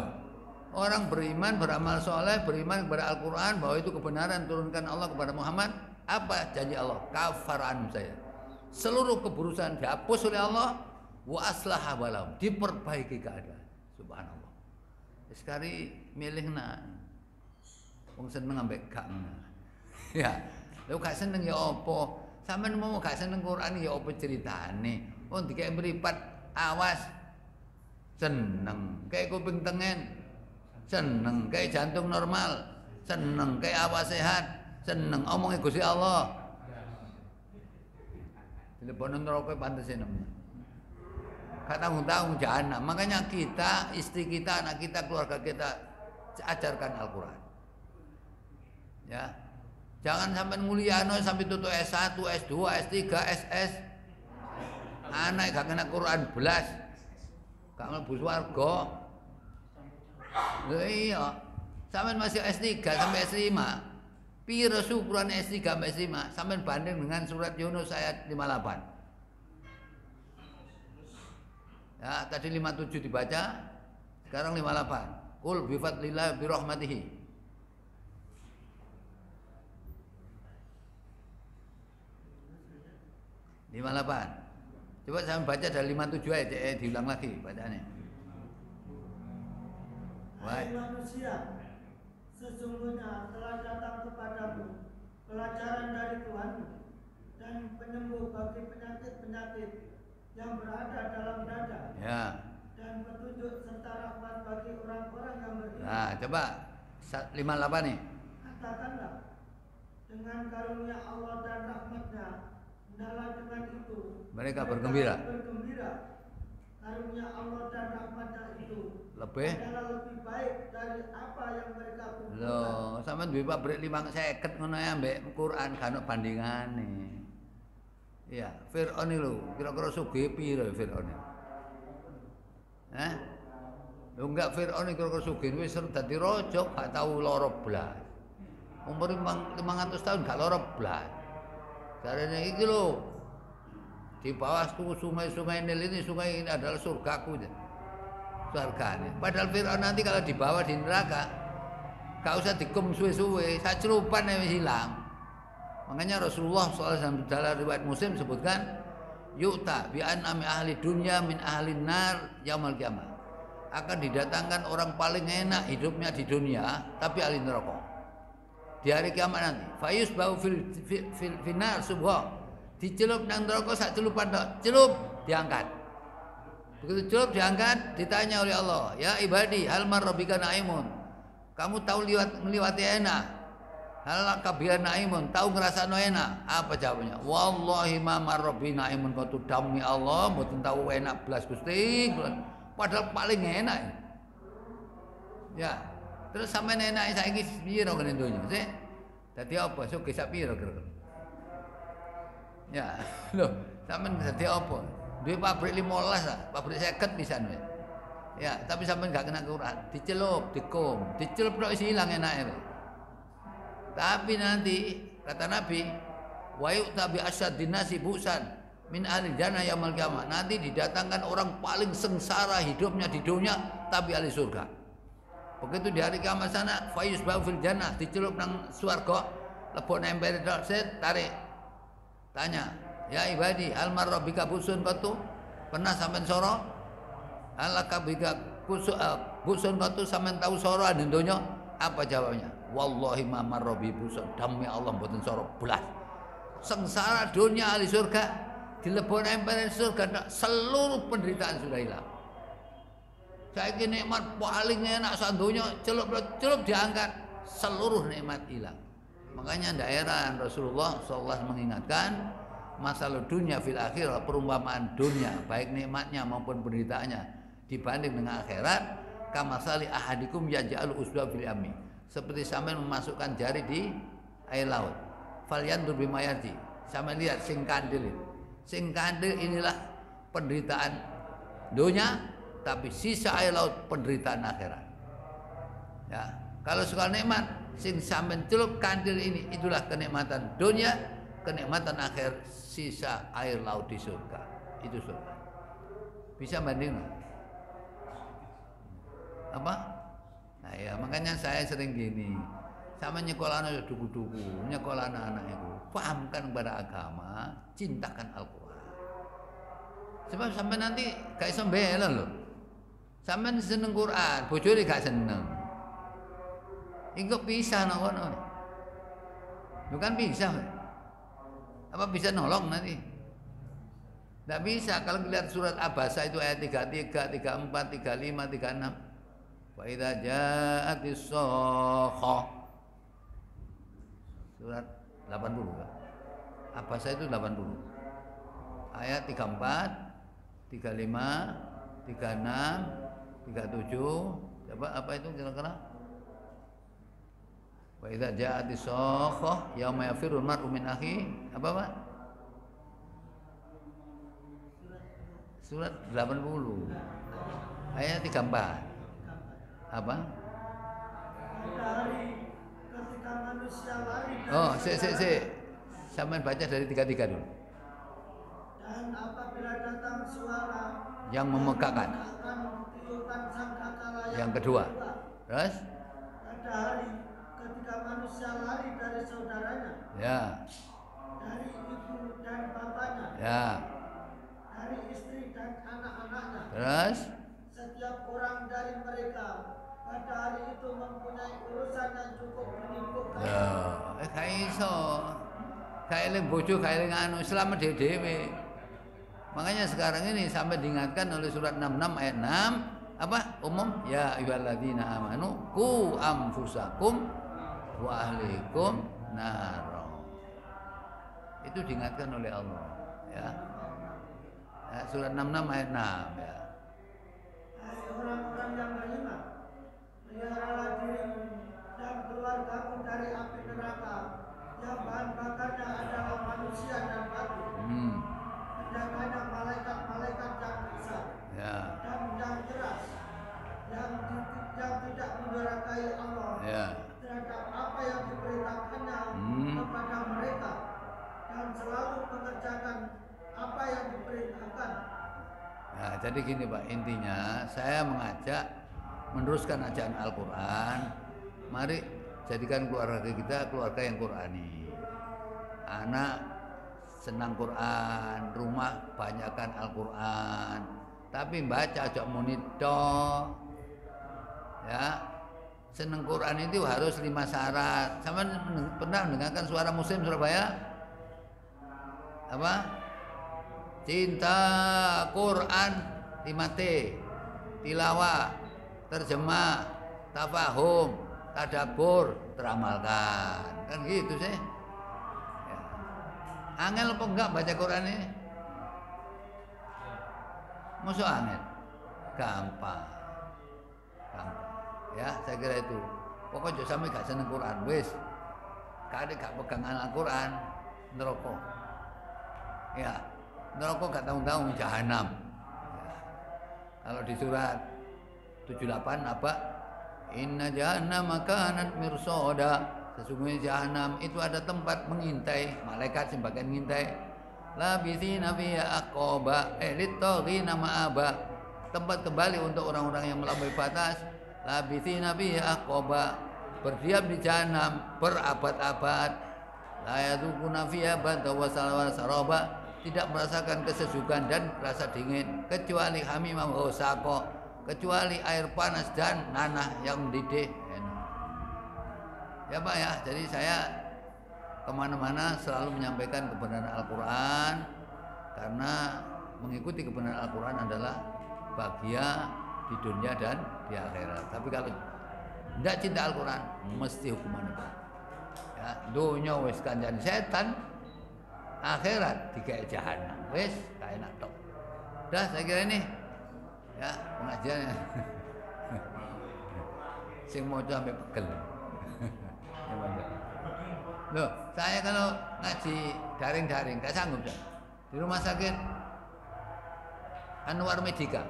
orang beriman, beramal soleh, beriman kepada Al-Quran bahwa itu kebenaran turunkan Allah kepada Muhammad. Apa janji Allah? Kafaran saya. Seluruh keburukan dihapus oleh Allah, wa aslaha walahum, diperbaiki keadaan. Subhanallah. Sekali milihna wong seneng ambek gak. Ya, lho gak seneng ya apa? Sampeyan mau gak seneng Quran ya apa ceritane? Oh dikek mripat awas seneng, kayak kuping tengen seneng, kayak jantung normal seneng, kayak awas sehat seneng, omongnya Gusti Allah. Teleponan rokok pantesin namanya. Gak tanggung-tanggung jahanam. Makanya kita, istri kita, anak kita, keluarga kita ajarkan Al-Quran. Ya, jangan sampai nguliano sampai tutup S1, S2, S3, SS. Anak gak kena Quran belas, gak mlebu swarga. Lho iya, sampai masih S3 sampai S5. Piro ukuran S3 sampai S5 sampai banding dengan surat Yunus ayat 58. Ya, tadi 57 dibaca, sekarang 58. Qul bi fadlillah bi rahmatihi. 58. Coba saya baca dari 57 aja, diulang lagi bacaannya. Hai manusia, sesungguhnya telah datang kepadamu pelajaran dari Tuhanmu dan penyembuh bagi penyakit-penyakit yang berada dalam dada. Ya. Dan petunjuk serta rahmat bagi orang-orang yang beriman. Nah, coba 58 nih. Katakanlah, dengan karunia Allah dan rahmatnya, hendaklah dengan itu Mereka bergembira. Karunia Allah dan rahmatnya itu adalah lebih baik dari apa yang mereka kumpulkan. Loh, sampean duwe pabrik 550 ngono ya mbek Quran gak ono bandingane. Iya, Firaun lho, kira-kira sugih piro Firaun? Hah? Lho enggak, Firaun kira-kira sugih wis dadi raja gak tau lara blas. Umur 500 tahun gak lara blas. Jarene iki lho, di bawah sungai-sungai Nil ini, sungai ini adalah surgaku. Surganya. Padahal Firaun nanti kalau dibawa di neraka, gak usah dikum suwe-suwe, sacelupan wis hilang. Makanya Rasulullah SAW dalam riwayat Muslim sebutkan, yu'ta bi an'ami ahli dunya min ahli nar yaumil qiyamah. Akan didatangkan orang paling enak hidupnya di dunia, tapi ahli neraka. Di hari kiamat nanti, fayus bau fil nar subha. Dicelup nang neraka sak celupan tok, celup diangkat. Begitu celup diangkat, ditanya oleh Allah, ya ibadi, hal marrabbika naimun. Kamu tahu melewati enak? Hal kabir naimun, tahu ngerasano enak? Apa jawabnya? Wallahi ma marrabbi naimun, kau tu dami Allah, mboten tahu enak belas Gusti. Padahal paling enak. Ya. Terus sampean enak saiki piro kene donya? Sik. Dadi apa? Sugih sak piro kira-kira? Ya, loh, sampean dadi apa? Duwe pabrik 15 lah, pabrik 50 pisan wis. Ya, tapi sampean gak kena Quran, dicelup, dikum, dicelup tok isi ilang enake. Tapi nanti kata Nabi, wa yu'ta bi asyaddin nasi bu'san min ahli jannah yaumil qiyamah. Nanti didatangkan orang paling sengsara hidupnya di dunia tapi ahli surga. Begitu di hari kiamat sana, fayus ba'u fil jannah, dicelup nang swarga, lebok nempel tok set, tarik. Tanya, ya ibadi, hal marrabbika busun katu? Pernah sampean soro? Halaka bika busun katu sampean tahu soro di dunya? Apa jawabnya? Wallahi ma marrabbi busun, demi Allah mboten soro blas. Sengsara dunia ahli surga, dilebok nempel surga, seluruh penderitaan sudah hilang. Saiki nikmat paling enak sak donya, celup diangkat, seluruh nikmat hilang. Makanya daerah Rasulullah SAW mengingatkan masalah dunia fil akhirah, perumpamaan dunia baik nikmatnya maupun penderitaannya dibanding dengan akhirat, kamasali ahadikum yaj'al usba fil yami, seperti sampean memasukkan jari di air laut. Falyandur bima yarji, sampean lihat sing kandil inilah penderitaan dunia, tapi sisa air laut penderitaan akhirat. Ya, kalau soal nikmat sing sampean celup kandil ini, itulah kenikmatan dunia, kenikmatan akhir, sisa air laut di surga. Itu surga. Bisa banding? Apa? Nah ya, makanya saya sering gini, sama nyekolah anak duku-duku, nyekolah anak-anak itu, pahamkan kepada agama, cintakan Al-Quran. Sebab sampai nanti gak iso mbela loh. Sampai seneng Quran, bojone gak seneng. Iku bisa nang kono. Bukan bisa. Apa bisa nolong nanti? Tidak bisa. Kalau lihat surat Abasa itu ayat 33, 34, 35, 36. Wa idza ja'atis shakhah. Surat 80 kan? Abasa itu 80. Ayat 34, 35, 36, 37. Coba apa itu kira-kira? Wa idza ja'atis shakhah yauma yafirul mar'u min akhi. Apa Pak? Surat 80 ayat 34. Apa? Hari ketika manusia lari dari Oh, sampean baca dari 33 dulu. dan apabila datang suara Yang memegahkan. akan tiupan sangkakala Yang kedua. Terus? pada hari ketika manusia lari dari saudaranya Ya. dari ibu dan bapaknya, Ya. dari istri dan anak-anaknya. Terus Setiap orang dari mereka pada hari itu mempunyai urusan yang cukup menyibukkan. ya, gak iso. Gak eling bojo, gak eling anu, selamat dhewe-dhewe. Makanya sekarang ini sampai diingatkan oleh surat 66 ayat 6 apa? Umum ya ayyuhalladzina amanu qu anfusakum wa ahlikum nar. Itu diingatkan oleh Allah, ya. Ya, surat 66 ayat 6 ya. Hai orang-orang yang beriman, peliharalah dirimu dan keluargamu dari api neraka yang bahan bakarnya adalah manusia dan batu. Hendaknya malaikat-malaikat yang besar Ya. dan yang keras, yang tidak mendurakai Allah Ya. terhadap apa yang diperintahkannya kepada mereka, dan selalu mengerjakan apa yang diperintahkan. Nah, jadi gini Pak, intinya saya mengajak meneruskan ajaran Al-Quran. Mari jadikan keluarga kita keluarga yang Qurani. Anak senang Quran, rumah banyakkan Al-Quran. Tapi baca aja monitor. Ya, senang Quran itu harus 5 syarat. Sama pernah mendengarkan suara Muslim Surabaya? Apa? Cinta Quran 5T, tilawah, terjemah, tafahum, tadabbur, teramalkan. Kan gitu sih. Ya. Angel apa enggak baca Quran ini? Masuk angel? Gampang. Ya, saya kira itu. Pokoknya sampai gak seneng Quran, wis. Kali gak pegang Al-Quran, neraka. Ya, neraka gak tahu-tahu jahanam. Ya. Kalau di surat 78 apa? Inna jahannama kanat mirsada. Sesungguhnya jahanam itu ada tempat mengintai, malaikat sebagian mengintai. Labithina fiha aqaba, littaghina ma'aba. Tempat kembali untuk orang-orang yang melampaui batas. Labithina fiha aqaba, berdiam di jahanam berabad-abad. La yadzuquna fiha bardan wa saraba, tidak merasakan kesejukan dan rasa dingin kecuali hamimah wa saqa, kecuali air panas dan nanah yang mendidih. Ya Pak ya, jadi saya kemana-mana selalu menyampaikan kebenaran Al-Quran, karena mengikuti kebenaran Al-Quran adalah bahagia di dunia dan di akhirat. Tapi kalau tidak cinta Al-Quran, mesti hukuman itu. Ya, dunia wis kanjani setan, akhirat digawe jahanam. Wis kae enak tok. Dah saya kira ini ya pengajiannya. Sing maca sampai pegel. Loh, saya kalau ngaji daring-daring gak sanggup dah. Di rumah sakit Anwar Medika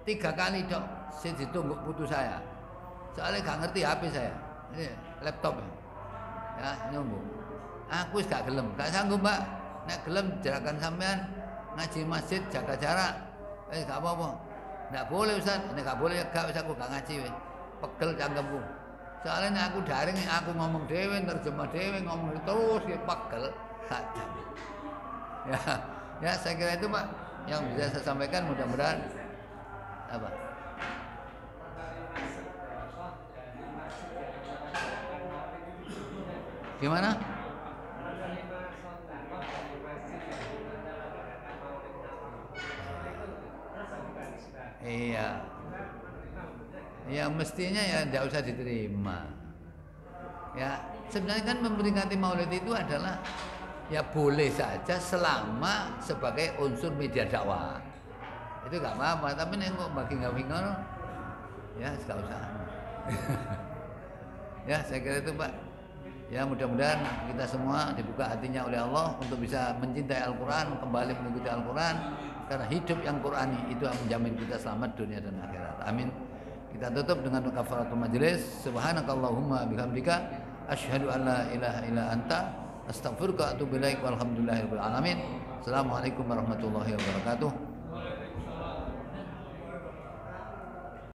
3 kali dok saya ditunggu putu saya, soalnya gak ngerti HP saya, ini laptop ya nyunggu. Aku gak gelem, gak sanggup Mbak. Nek gelem jarakan sampean ngaji masjid jaga jarak, gak apa-apa. Nggak boleh Ustaz, nek gak boleh gak bisa, aku gak ngaji weh. Pegel cangkemku. Soalnya aku daring, aku ngomong dewe, terjemah dewe, ngomong terus ya pegel saja. Ya saya kira itu Pak yang bisa saya sampaikan, mudah-mudahan apa? Gimana? Iya. Ya mestinya ya tidak usah diterima. Ya sebenarnya kan memperingati Maulid itu adalah ya boleh saja selama sebagai unsur media dakwah. Itu gak apa-apa. Tapi nih kok bagi nggak bingung, ya gak usah. Ya saya kira itu Pak. Ya mudah-mudahan kita semua dibuka hatinya oleh Allah untuk bisa mencintai Al-Quran, kembali mengikuti Al-Quran, karena hidup yang Qurani itu yang menjamin kita selamat dunia dan akhirat. Amin. Kita tutup dengan kafaratul majelis. Subhanakallahumma bihamdika asyhadu an la ilaha illa anta astaghfiruka wa atubu ilaik walhamdulillahirabbil alamin. Assalamualaikum warahmatullahi wabarakatuh.